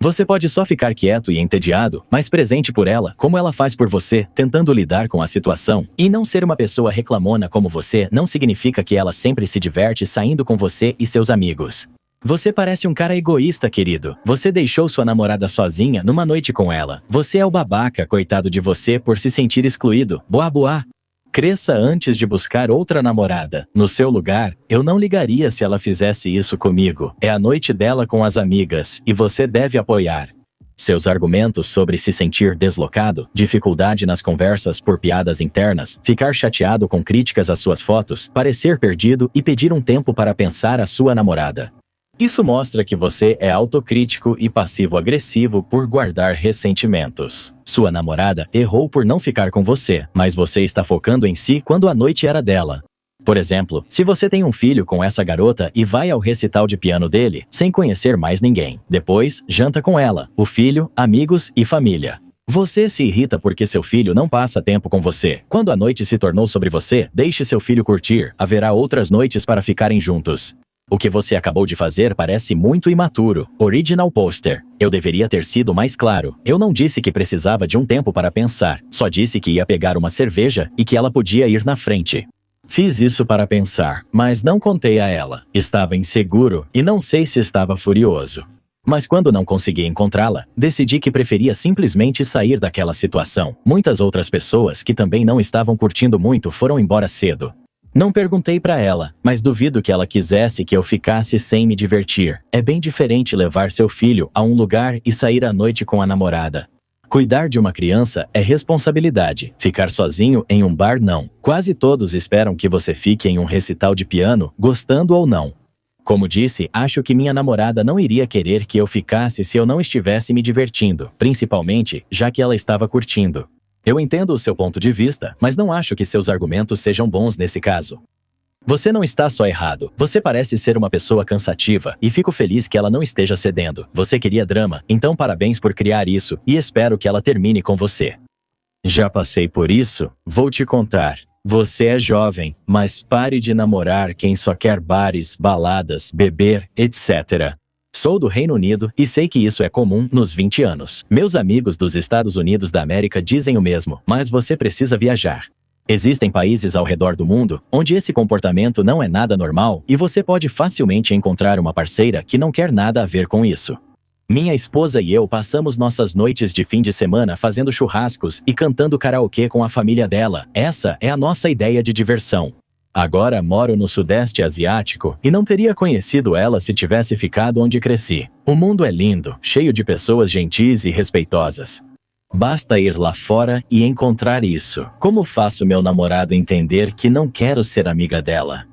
Você pode só ficar quieto e entediado, mas presente por ela, como ela faz por você, tentando lidar com a situação. E não ser uma pessoa reclamona como você não significa que ela sempre se diverte saindo com você e seus amigos. Você parece um cara egoísta, querido. Você deixou sua namorada sozinha numa noite com ela. Você é o babaca, coitado de você por se sentir excluído. Boa, boa. Cresça antes de buscar outra namorada. No seu lugar, eu não ligaria se ela fizesse isso comigo. É a noite dela com as amigas, e você deve apoiar. Seus argumentos sobre se sentir deslocado, dificuldade nas conversas por piadas internas, ficar chateado com críticas às suas fotos, parecer perdido e pedir um tempo para pensar a sua namorada. Isso mostra que você é autocrítico e passivo-agressivo por guardar ressentimentos. Sua namorada errou por não ficar com você, mas você está focando em si quando a noite era dela. Por exemplo, se você tem um filho com essa garota e vai ao recital de piano dele, sem conhecer mais ninguém. Depois, janta com ela, o filho, amigos e família. Você se irrita porque seu filho não passa tempo com você. Quando a noite se tornou sobre você, deixe seu filho curtir. Haverá outras noites para ficarem juntos. O que você acabou de fazer parece muito imaturo. Original Poster. Eu deveria ter sido mais claro. Eu não disse que precisava de um tempo para pensar. Só disse que ia pegar uma cerveja e que ela podia ir na frente. Fiz isso para pensar, mas não contei a ela. Estava inseguro e não sei se estava furioso. Mas quando não consegui encontrá-la, decidi que preferia simplesmente sair daquela situação. Muitas outras pessoas que também não estavam curtindo muito foram embora cedo. Não perguntei para ela, mas duvido que ela quisesse que eu ficasse sem me divertir. É bem diferente levar seu filho a um lugar e sair à noite com a namorada. Cuidar de uma criança é responsabilidade. Ficar sozinho em um bar, não. Quase todos esperam que você fique em um recital de piano, gostando ou não. Como disse, acho que minha namorada não iria querer que eu ficasse se eu não estivesse me divertindo, principalmente já que ela estava curtindo. Eu entendo o seu ponto de vista, mas não acho que seus argumentos sejam bons nesse caso. Você não está só errado. Você parece ser uma pessoa cansativa e fico feliz que ela não esteja cedendo. Você queria drama, então parabéns por criar isso e espero que ela termine com você. Já passei por isso? Vou te contar. Você é jovem, mas pare de namorar quem só quer bares, baladas, beber, etc. Sou do Reino Unido e sei que isso é comum nos 20 anos. Meus amigos dos Estados Unidos da América dizem o mesmo, mas você precisa viajar. Existem países ao redor do mundo onde esse comportamento não é nada normal e você pode facilmente encontrar uma parceira que não quer nada a ver com isso. Minha esposa e eu passamos nossas noites de fim de semana fazendo churrascos e cantando karaokê com a família dela. Essa é a nossa ideia de diversão. Agora moro no Sudeste Asiático e não teria conhecido ela se tivesse ficado onde cresci. O mundo é lindo, cheio de pessoas gentis e respeitosas. Basta ir lá fora e encontrar isso. Como faço meu namorado entender que não quero ser amiga dela?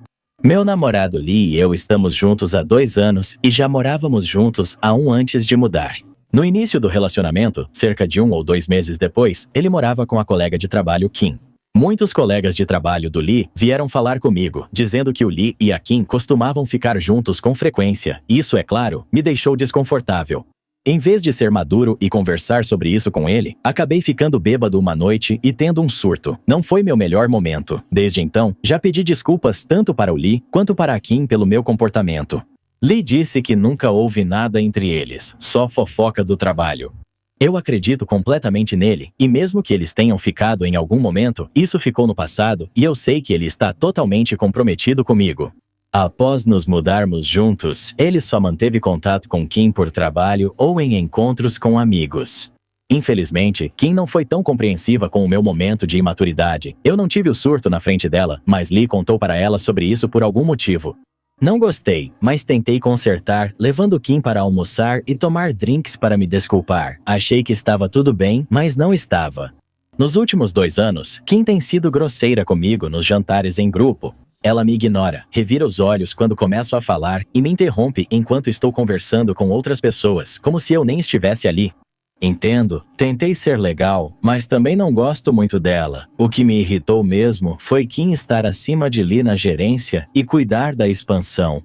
Meu namorado Lee e eu estamos juntos há 2 anos e já morávamos juntos há 1 antes de mudar. No início do relacionamento, cerca de 1 ou 2 meses depois, ele morava com a colega de trabalho Kim. Muitos colegas de trabalho do Lee vieram falar comigo, dizendo que o Lee e a Kim costumavam ficar juntos com frequência. Isso, é claro, me deixou desconfortável. Em vez de ser maduro e conversar sobre isso com ele, acabei ficando bêbado uma noite e tendo um surto. Não foi meu melhor momento. Desde então, já pedi desculpas tanto para o Lee quanto para a Kim pelo meu comportamento. Lee disse que nunca houve nada entre eles, só fofoca do trabalho. Eu acredito completamente nele, e mesmo que eles tenham ficado em algum momento, isso ficou no passado e eu sei que ele está totalmente comprometido comigo. Após nos mudarmos juntos, ele só manteve contato com Kim por trabalho ou em encontros com amigos. Infelizmente, Kim não foi tão compreensiva com o meu momento de imaturidade. Eu não tive o surto na frente dela, mas Lee contou para ela sobre isso por algum motivo. Não gostei, mas tentei consertar, levando Kim para almoçar e tomar drinks para me desculpar. Achei que estava tudo bem, mas não estava. Nos últimos 2 anos, Kim tem sido grosseira comigo nos jantares em grupo. Ela me ignora, revira os olhos quando começo a falar e me interrompe enquanto estou conversando com outras pessoas, como se eu nem estivesse ali. Entendo, tentei ser legal, mas também não gosto muito dela. O que me irritou mesmo foi Kim estar acima de Lee na gerência e cuidar da expansão.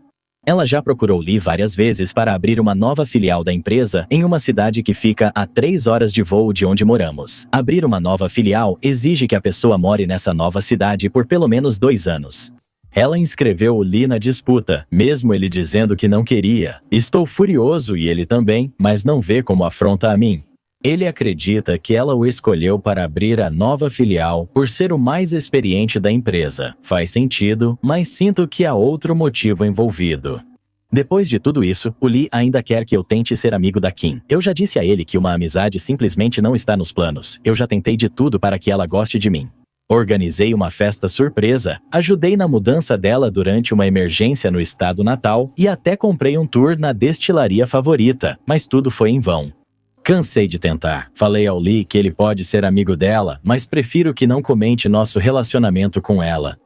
Ela já procurou Lee várias vezes para abrir uma nova filial da empresa em uma cidade que fica a 3 horas de voo de onde moramos. Abrir uma nova filial exige que a pessoa more nessa nova cidade por pelo menos 2 anos. Ela inscreveu o Lee na disputa, mesmo ele dizendo que não queria. Estou furioso e ele também, mas não vê como afronta a mim. Ele acredita que ela o escolheu para abrir a nova filial por ser o mais experiente da empresa. Faz sentido, mas sinto que há outro motivo envolvido. Depois de tudo isso, o Lee ainda quer que eu tente ser amigo da Kim. Eu já disse a ele que uma amizade simplesmente não está nos planos. Eu já tentei de tudo para que ela goste de mim. Organizei uma festa surpresa, ajudei na mudança dela durante uma emergência no estado natal e até comprei um tour na destilaria favorita, mas tudo foi em vão. Cansei de tentar. Falei ao Lee que ele pode ser amigo dela, mas prefiro que não comente nosso relacionamento com ela.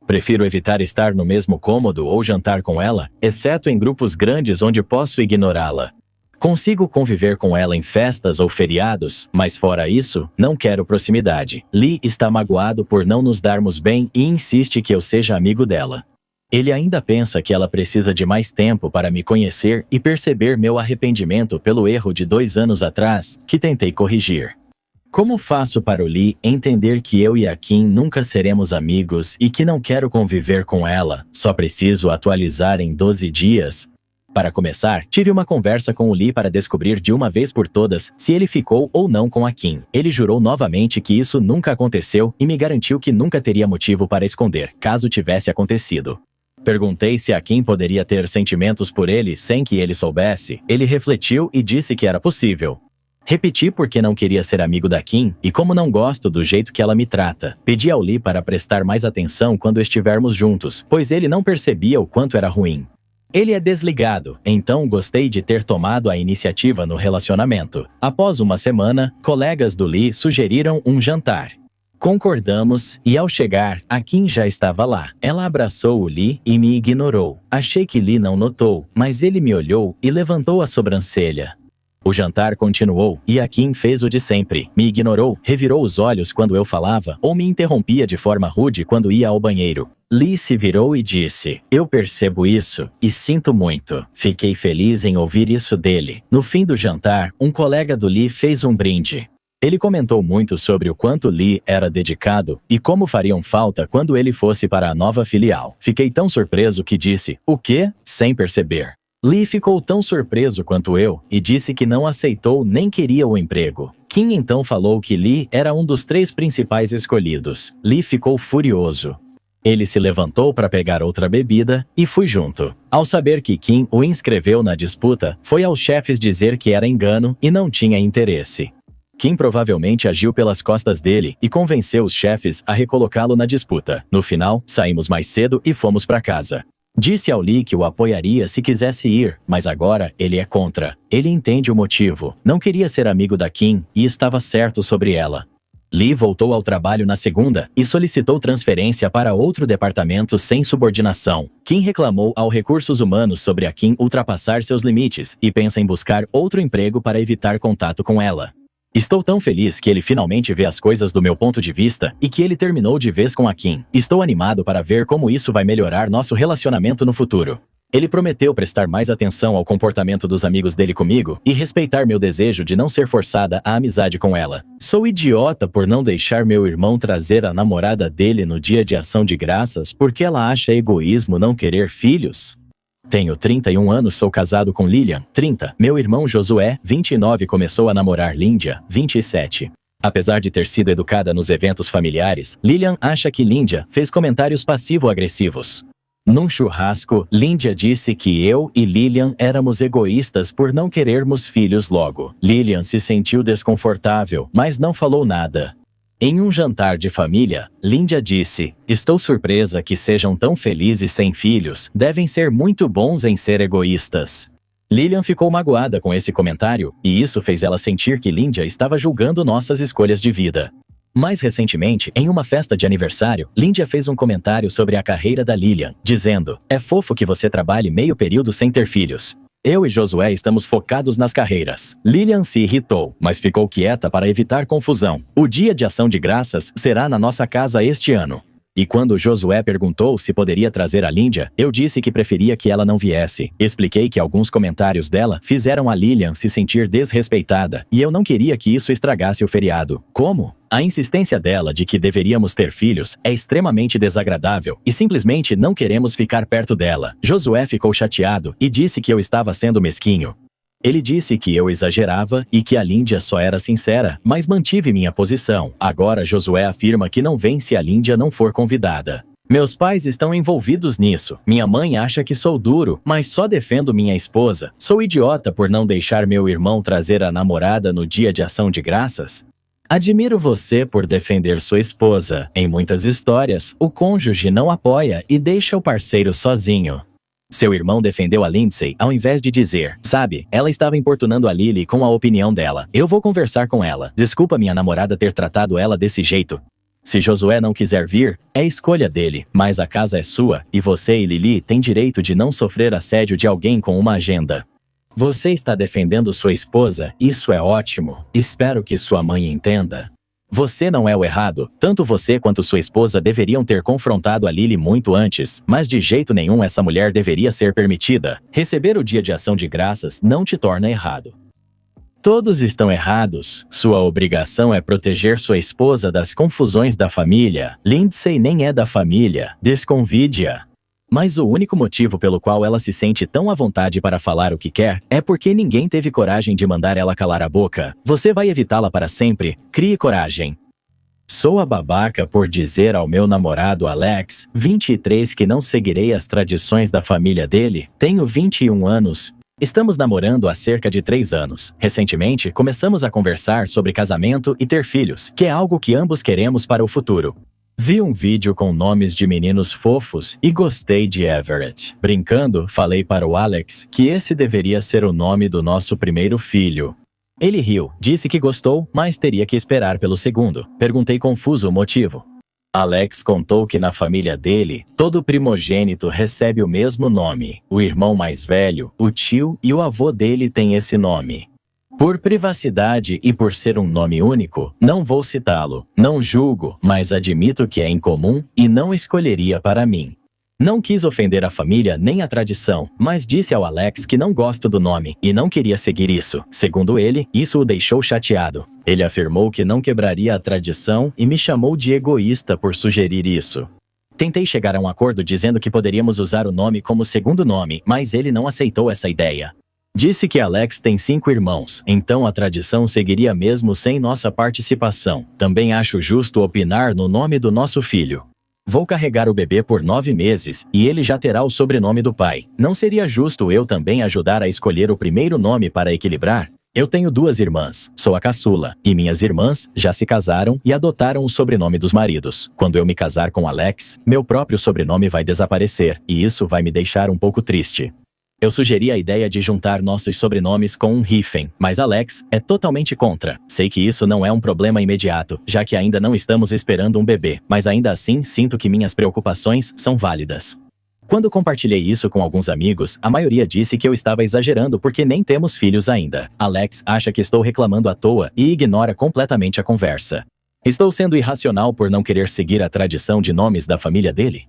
Prefiro evitar estar no mesmo cômodo ou jantar com ela, exceto em grupos grandes onde posso ignorá-la. Consigo conviver com ela em festas ou feriados, mas fora isso, não quero proximidade. Lee está magoado por não nos darmos bem e insiste que eu seja amigo dela. Ele ainda pensa que ela precisa de mais tempo para me conhecer e perceber meu arrependimento pelo erro de 2 anos atrás, que tentei corrigir. Como faço para o Lee entender que eu e a Kim nunca seremos amigos e que não quero conviver com ela? Só preciso atualizar em 12 dias. Para começar, tive uma conversa com o Lee para descobrir de uma vez por todas se ele ficou ou não com a Kim. Ele jurou novamente que isso nunca aconteceu e me garantiu que nunca teria motivo para esconder, caso tivesse acontecido. Perguntei se a Kim poderia ter sentimentos por ele sem que ele soubesse. Ele refletiu e disse que era possível. Repeti porque não queria ser amigo da Kim e como não gosto do jeito que ela me trata. Pedi ao Lee para prestar mais atenção quando estivermos juntos, pois ele não percebia o quanto era ruim. Ele é desligado, então gostei de ter tomado a iniciativa no relacionamento. Após uma semana, colegas do Lee sugeriram um jantar. Concordamos e ao chegar, a Kim já estava lá. Ela abraçou o Lee e me ignorou. Achei que Lee não notou, mas ele me olhou e levantou a sobrancelha. O jantar continuou e a Kim fez o de sempre. Me ignorou, revirou os olhos quando eu falava ou me interrompia de forma rude quando ia ao banheiro. Lee se virou e disse: "Eu percebo isso e sinto muito." Fiquei feliz em ouvir isso dele. No fim do jantar, um colega do Lee fez um brinde. Ele comentou muito sobre o quanto Lee era dedicado e como fariam falta quando ele fosse para a nova filial. Fiquei tão surpreso que disse: "O quê?" sem perceber. Lee ficou tão surpreso quanto eu e disse que não aceitou nem queria o emprego. Kim então falou que Lee era um dos 3 principais escolhidos. Lee ficou furioso. Ele se levantou para pegar outra bebida e fui junto. Ao saber que Kim o inscreveu na disputa, foi aos chefes dizer que era engano e não tinha interesse. Kim provavelmente agiu pelas costas dele e convenceu os chefes a recolocá-lo na disputa. No final, saímos mais cedo e fomos para casa. Disse ao Lee que o apoiaria se quisesse ir, mas agora ele é contra. Ele entende o motivo. Não queria ser amigo da Kim e estava certo sobre ela. Lee voltou ao trabalho na segunda e solicitou transferência para outro departamento sem subordinação. Kim reclamou ao Recursos Humanos sobre a Kim ultrapassar seus limites e pensa em buscar outro emprego para evitar contato com ela. Estou tão feliz que ele finalmente vê as coisas do meu ponto de vista e que ele terminou de vez com a Kim. Estou animado para ver como isso vai melhorar nosso relacionamento no futuro. Ele prometeu prestar mais atenção ao comportamento dos amigos dele comigo e respeitar meu desejo de não ser forçada à amizade com ela. Sou idiota por não deixar meu irmão trazer a namorada dele no dia de ação de graças porque ela acha egoísmo não querer filhos? Tenho 31 anos, sou casado com Lilian, 30. Meu irmão Josué, 29, começou a namorar Líndia, 27. Apesar de ter sido educada nos eventos familiares, Lilian acha que Líndia fez comentários passivo-agressivos. Num churrasco, Líndia disse que eu e Lilian éramos egoístas por não querermos filhos logo. Lilian se sentiu desconfortável, mas não falou nada. Em um jantar de família, Líndia disse: "Estou surpresa que sejam tão felizes sem filhos. Devem ser muito bons em ser egoístas." Lilian ficou magoada com esse comentário, e isso fez ela sentir que Líndia estava julgando nossas escolhas de vida. Mais recentemente, em uma festa de aniversário, Líndia fez um comentário sobre a carreira da Lilian, dizendo: "É fofo que você trabalhe meio período sem ter filhos. Eu e Josué estamos focados nas carreiras." Lilian se irritou, mas ficou quieta para evitar confusão. O dia de ação de graças será na nossa casa este ano. E quando Josué perguntou se poderia trazer a Líndia, eu disse que preferia que ela não viesse. Expliquei que alguns comentários dela fizeram a Lilian se sentir desrespeitada, e eu não queria que isso estragasse o feriado. Como? A insistência dela de que deveríamos ter filhos é extremamente desagradável e simplesmente não queremos ficar perto dela. Josué ficou chateado e disse que eu estava sendo mesquinho. Ele disse que eu exagerava e que a Líndia só era sincera, mas mantive minha posição. Agora Josué afirma que não vem se a Líndia não for convidada. Meus pais estão envolvidos nisso. Minha mãe acha que sou duro, mas só defendo minha esposa. Sou idiota por não deixar meu irmão trazer a namorada no dia de ação de graças? Admiro você por defender sua esposa. Em muitas histórias, o cônjuge não apoia e deixa o parceiro sozinho. Seu irmão defendeu a Lindsay ao invés de dizer: "Sabe, ela estava importunando a Lily com a opinião dela. Eu vou conversar com ela. Desculpa minha namorada ter tratado ela desse jeito." Se Josué não quiser vir, é escolha dele, mas a casa é sua e você e Lily têm direito de não sofrer assédio de alguém com uma agenda. Você está defendendo sua esposa, isso é ótimo. Espero que sua mãe entenda. Você não é o errado. Tanto você quanto sua esposa deveriam ter confrontado a Lily muito antes, mas de jeito nenhum essa mulher deveria ser permitida. Receber o dia de ação de graças não te torna errado. Todos estão errados. Sua obrigação é proteger sua esposa das confusões da família. Lindsay nem é da família. Desconvide-a. Mas o único motivo pelo qual ela se sente tão à vontade para falar o que quer é porque ninguém teve coragem de mandar ela calar a boca. Você vai evitá-la para sempre? Crie coragem. Sou a babaca por dizer ao meu namorado Alex, 23, que não seguirei as tradições da família dele. Tenho 21 anos. Estamos namorando há cerca de 3 anos. Recentemente, começamos a conversar sobre casamento e ter filhos, que é algo que ambos queremos para o futuro. Vi um vídeo com nomes de meninos fofos e gostei de Everett. Brincando, falei para o Alex que esse deveria ser o nome do nosso primeiro filho. Ele riu, disse que gostou, mas teria que esperar pelo segundo. Perguntei confuso o motivo. Alex contou que na família dele, todo primogênito recebe o mesmo nome. O irmão mais velho, o tio e o avô dele têm esse nome. Por privacidade e por ser um nome único, não vou citá-lo. Não julgo, mas admito que é incomum e não escolheria para mim. Não quis ofender a família nem a tradição, mas disse ao Alex que não gosto do nome e não queria seguir isso. Segundo ele, isso o deixou chateado. Ele afirmou que não quebraria a tradição e me chamou de egoísta por sugerir isso. Tentei chegar a um acordo dizendo que poderíamos usar o nome como segundo nome, mas ele não aceitou essa ideia. Disse que Alex tem 5 irmãos, então a tradição seguiria mesmo sem nossa participação. Também acho justo opinar no nome do nosso filho. Vou carregar o bebê por 9 meses e ele já terá o sobrenome do pai. Não seria justo eu também ajudar a escolher o primeiro nome para equilibrar? Eu tenho 2 irmãs, sou a caçula, e minhas irmãs já se casaram e adotaram o sobrenome dos maridos. Quando eu me casar com Alex, meu próprio sobrenome vai desaparecer, e isso vai me deixar um pouco triste. Eu sugeri a ideia de juntar nossos sobrenomes com um hífen, mas Alex é totalmente contra. Sei que isso não é um problema imediato, já que ainda não estamos esperando um bebê, mas ainda assim sinto que minhas preocupações são válidas. Quando compartilhei isso com alguns amigos, a maioria disse que eu estava exagerando porque nem temos filhos ainda. Alex acha que estou reclamando à toa e ignora completamente a conversa. Estou sendo irracional por não querer seguir a tradição de nomes da família dele?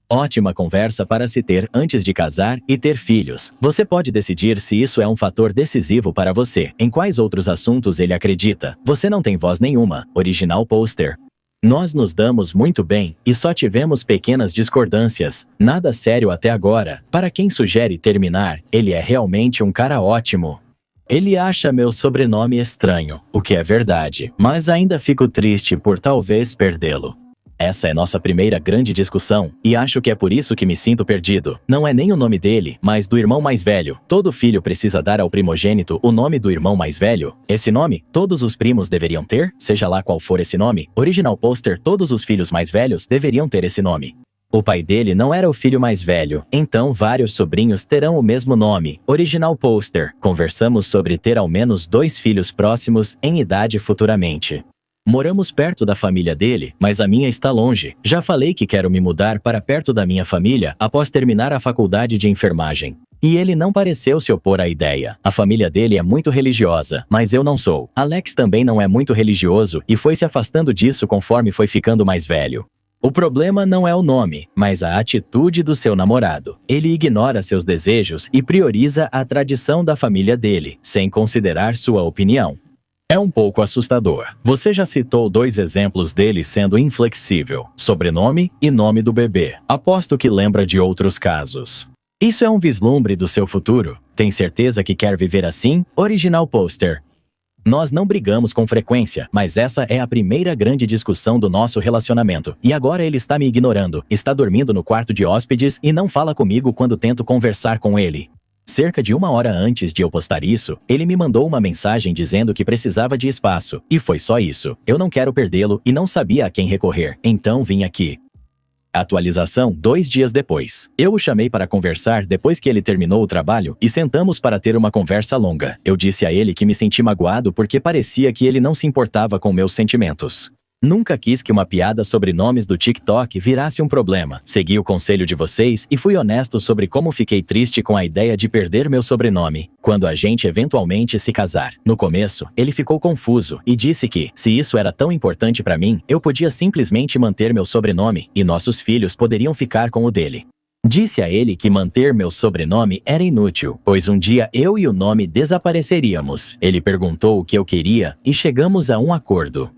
Ótima conversa para se ter antes de casar e ter filhos. Você pode decidir se isso é um fator decisivo para você. Em quais outros assuntos ele acredita? Você não tem voz nenhuma. Original Poster. Nós nos damos muito bem e só tivemos pequenas discordâncias. Nada sério até agora. Para quem sugere terminar, ele é realmente um cara ótimo. Ele acha meu sobrenome estranho, o que é verdade, mas ainda fico triste por talvez perdê-lo. Essa é nossa primeira grande discussão, e acho que é por isso que me sinto perdido. Não é nem o nome dele, mas do irmão mais velho. Todo filho precisa dar ao primogênito o nome do irmão mais velho. Esse nome, todos os primos deveriam ter, seja lá qual for esse nome. Original Poster, todos os filhos mais velhos deveriam ter esse nome. O pai dele não era o filho mais velho, então vários sobrinhos terão o mesmo nome. Original Poster. Conversamos sobre ter ao menos 2 filhos próximos em idade futuramente. Moramos perto da família dele, mas a minha está longe. Já falei que quero me mudar para perto da minha família após terminar a faculdade de enfermagem. E ele não pareceu se opor à ideia. A família dele é muito religiosa, mas eu não sou. Alex também não é muito religioso e foi se afastando disso conforme foi ficando mais velho. O problema não é o nome, mas a atitude do seu namorado. Ele ignora seus desejos e prioriza a tradição da família dele, sem considerar sua opinião. É um pouco assustador. Você já citou 2 exemplos dele sendo inflexível: sobrenome e nome do bebê. Aposto que lembra de outros casos. Isso é um vislumbre do seu futuro? Tem certeza que quer viver assim? Original Poster. Nós não brigamos com frequência, mas essa é a primeira grande discussão do nosso relacionamento. E agora ele está me ignorando, está dormindo no quarto de hóspedes e não fala comigo quando tento conversar com ele. Cerca de 1 hora antes de eu postar isso, ele me mandou uma mensagem dizendo que precisava de espaço. E foi só isso. Eu não quero perdê-lo e não sabia a quem recorrer, então vim aqui. Atualização 2 dias depois. Eu o chamei para conversar depois que ele terminou o trabalho e sentamos para ter uma conversa longa. Eu disse a ele que me senti magoado porque parecia que ele não se importava com meus sentimentos. Nunca quis que uma piada sobre nomes do TikTok virasse um problema. Segui o conselho de vocês e fui honesto sobre como fiquei triste com a ideia de perder meu sobrenome quando a gente eventualmente se casar. No começo, ele ficou confuso e disse que, se isso era tão importante para mim, eu podia simplesmente manter meu sobrenome e nossos filhos poderiam ficar com o dele. Disse a ele que manter meu sobrenome era inútil, pois um dia eu e o nome desapareceríamos. Ele perguntou o que eu queria e chegamos a um acordo.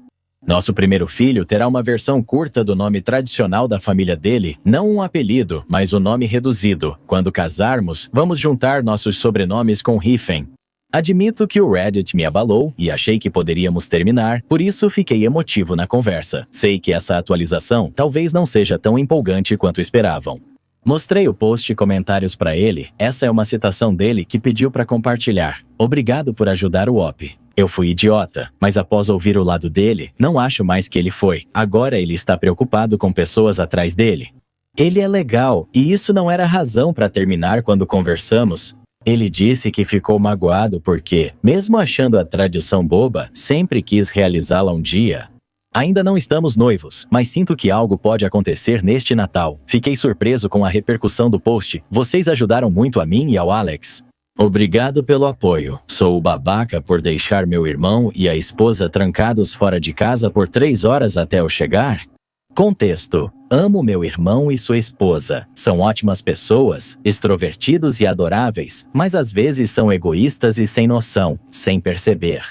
Nosso primeiro filho terá uma versão curta do nome tradicional da família dele, não um apelido, mas o nome reduzido. Quando casarmos, vamos juntar nossos sobrenomes com hífen. Admito que o Reddit me abalou e achei que poderíamos terminar, por isso fiquei emotivo na conversa. Sei que essa atualização talvez não seja tão empolgante quanto esperavam. Mostrei o post e comentários para ele. Essa é uma citação dele que pediu para compartilhar. Obrigado por ajudar o OP. Eu fui idiota, mas após ouvir o lado dele, não acho mais que ele foi. Agora ele está preocupado com pessoas atrás dele. Ele é legal, e isso não era razão para terminar quando conversamos. Ele disse que ficou magoado porque, mesmo achando a tradição boba, sempre quis realizá-la um dia. Ainda não estamos noivos, mas sinto que algo pode acontecer neste Natal. Fiquei surpreso com a repercussão do post. Vocês ajudaram muito a mim e ao Alex. Obrigado pelo apoio. Sou o babaca por deixar meu irmão e a esposa trancados fora de casa por 3 horas até eu chegar? Contexto. Amo meu irmão e sua esposa. São ótimas pessoas, extrovertidos e adoráveis, mas às vezes são egoístas e sem noção, sem perceber.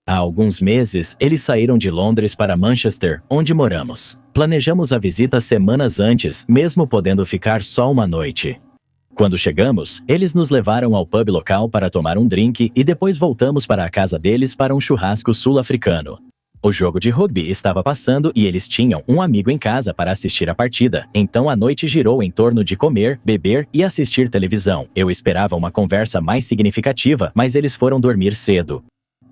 Há alguns meses, eles saíram de Londres para Manchester, onde moramos. Planejamos a visita semanas antes, mesmo podendo ficar só uma noite. Quando chegamos, eles nos levaram ao pub local para tomar um drink e depois voltamos para a casa deles para um churrasco sul-africano. O jogo de rugby estava passando e eles tinham um amigo em casa para assistir a partida, então a noite girou em torno de comer, beber e assistir televisão. Eu esperava uma conversa mais significativa, mas eles foram dormir cedo.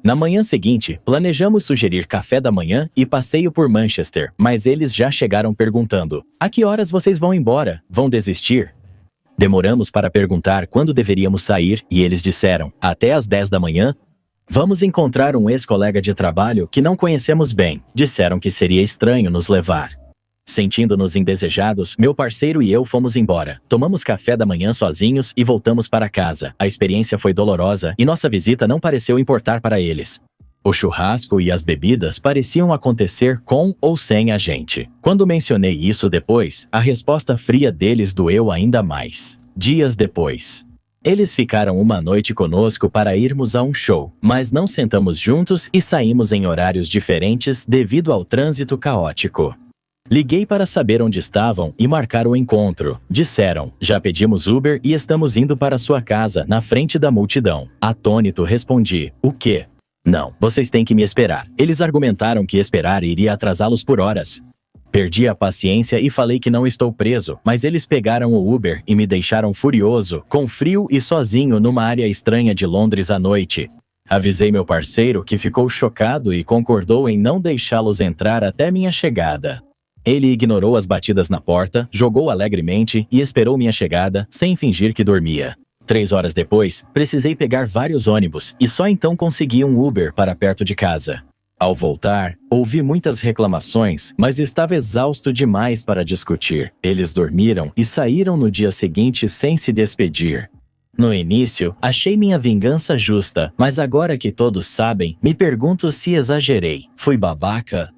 Na manhã seguinte, planejamos sugerir café da manhã e passeio por Manchester, mas eles já chegaram perguntando: a que horas vocês vão embora? Vão desistir? Demoramos para perguntar quando deveríamos sair e eles disseram: até às 10 da manhã. Vamos encontrar um ex-colega de trabalho que não conhecemos bem. Disseram que seria estranho nos levar. Sentindo-nos indesejados, meu parceiro e eu fomos embora. Tomamos café da manhã sozinhos e voltamos para casa. A experiência foi dolorosa e nossa visita não pareceu importar para eles. O churrasco e as bebidas pareciam acontecer com ou sem a gente. Quando mencionei isso depois, a resposta fria deles doeu ainda mais. Dias depois. Eles ficaram uma noite conosco para irmos a um show, mas não sentamos juntos e saímos em horários diferentes devido ao trânsito caótico. Liguei para saber onde estavam e marcar o encontro. Disseram: já pedimos Uber e estamos indo para sua casa, na frente da multidão. Atônito, respondi: o quê? Não, vocês têm que me esperar. Eles argumentaram que esperar iria atrasá-los por horas. Perdi a paciência e falei que não estou preso, mas eles pegaram o Uber e me deixaram furioso, com frio e sozinho numa área estranha de Londres à noite. Avisei meu parceiro, que ficou chocado e concordou em não deixá-los entrar até minha chegada. Ele ignorou as batidas na porta, jogou alegremente e esperou minha chegada, sem fingir que dormia. 3 horas depois, precisei pegar vários ônibus e só então consegui um Uber para perto de casa. Ao voltar, ouvi muitas reclamações, mas estava exausto demais para discutir. Eles dormiram e saíram no dia seguinte sem se despedir. No início, achei minha vingança justa, mas agora que todos sabem, me pergunto se exagerei. Fui babaca?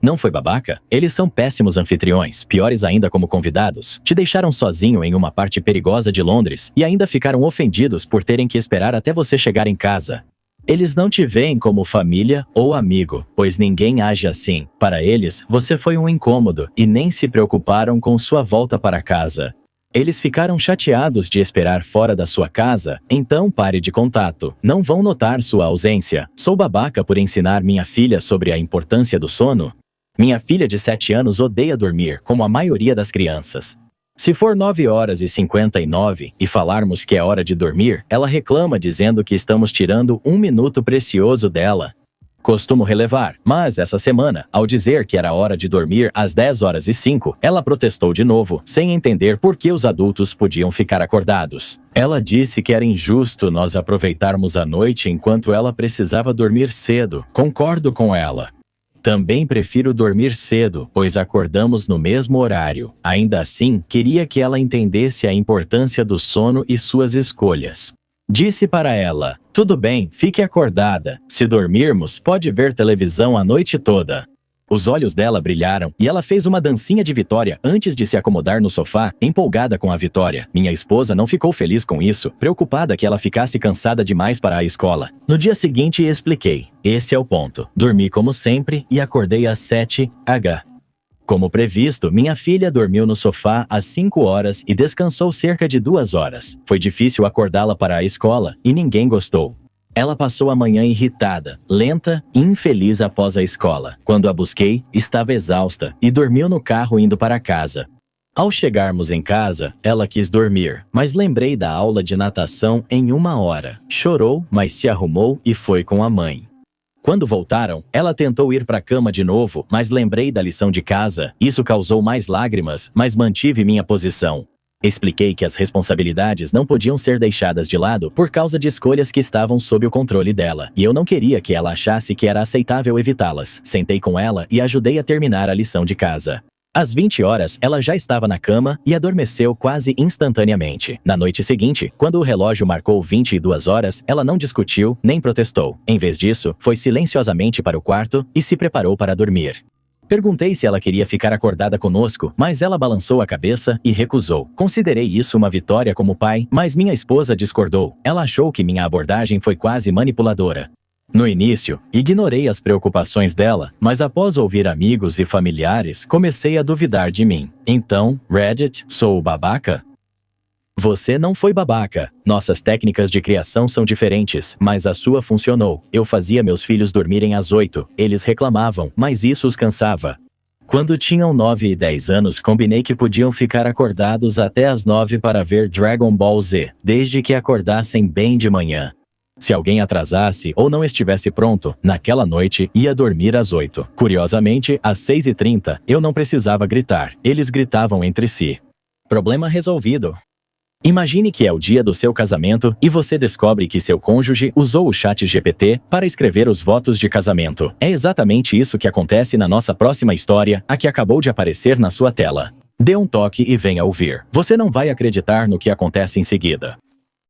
Não foi babaca? Eles são péssimos anfitriões, piores ainda como convidados. Te deixaram sozinho em uma parte perigosa de Londres e ainda ficaram ofendidos por terem que esperar até você chegar em casa. Eles não te veem como família ou amigo, pois ninguém age assim. Para eles, você foi um incômodo e nem se preocuparam com sua volta para casa. Eles ficaram chateados de esperar fora da sua casa, então pare de contato. Não vão notar sua ausência. Sou babaca por ensinar minha filha sobre a importância do sono? Minha filha de 7 anos odeia dormir, como a maioria das crianças. Se for 9h59 e falarmos que é hora de dormir, ela reclama dizendo que estamos tirando 1 minuto precioso dela. Costumo relevar, mas essa semana, ao dizer que era hora de dormir às 10h05, ela protestou de novo, sem entender por que os adultos podiam ficar acordados. Ela disse que era injusto nós aproveitarmos a noite enquanto ela precisava dormir cedo. Concordo com ela. Também prefiro dormir cedo, pois acordamos no mesmo horário. Ainda assim, queria que ela entendesse a importância do sono e suas escolhas. Disse para ela: tudo bem, fique acordada. Se dormirmos, pode ver televisão a noite toda. Os olhos dela brilharam e ela fez uma dancinha de vitória antes de se acomodar no sofá, empolgada com a vitória. Minha esposa não ficou feliz com isso, preocupada que ela ficasse cansada demais para a escola. No dia seguinte, expliquei. Esse é o ponto. Dormi como sempre e acordei às 7h. Como previsto, minha filha dormiu no sofá às 5 horas e descansou cerca de 2 horas. Foi difícil acordá-la para a escola e ninguém gostou. Ela passou a manhã irritada, lenta e infeliz após a escola. Quando a busquei, estava exausta e dormiu no carro indo para casa. Ao chegarmos em casa, ela quis dormir, mas lembrei da aula de natação em 1 hora. Chorou, mas se arrumou e foi com a mãe. Quando voltaram, ela tentou ir para a cama de novo, mas lembrei da lição de casa. Isso causou mais lágrimas, mas mantive minha posição. Expliquei que as responsabilidades não podiam ser deixadas de lado por causa de escolhas que estavam sob o controle dela, e eu não queria que ela achasse que era aceitável evitá-las. Sentei com ela e ajudei a terminar a lição de casa. Às 20 horas, ela já estava na cama e adormeceu quase instantaneamente. Na noite seguinte, quando o relógio marcou 22 horas, ela não discutiu nem protestou. Em vez disso, foi silenciosamente para o quarto e se preparou para dormir. Perguntei se ela queria ficar acordada conosco, mas ela balançou a cabeça e recusou. Considerei isso uma vitória como pai, mas minha esposa discordou. Ela achou que minha abordagem foi quase manipuladora. No início, ignorei as preocupações dela, mas após ouvir amigos e familiares, comecei a duvidar de mim. Então, Reddit, sou o babaca? Você não foi babaca. Nossas técnicas de criação são diferentes, mas a sua funcionou. Eu fazia meus filhos dormirem às 8. Eles reclamavam, mas isso os cansava. Quando tinham 9 e 10 anos, combinei que podiam ficar acordados até às 9 para ver Dragon Ball Z, desde que acordassem bem de manhã. Se alguém atrasasse ou não estivesse pronto, naquela noite ia dormir às 8. Curiosamente, às 6h30, eu não precisava gritar. Eles gritavam entre si. Problema resolvido. Imagine que é o dia do seu casamento e você descobre que seu cônjuge usou o ChatGPT para escrever os votos de casamento. É exatamente isso que acontece na nossa próxima história, a que acabou de aparecer na sua tela. Dê um toque e venha ouvir. Você não vai acreditar no que acontece em seguida.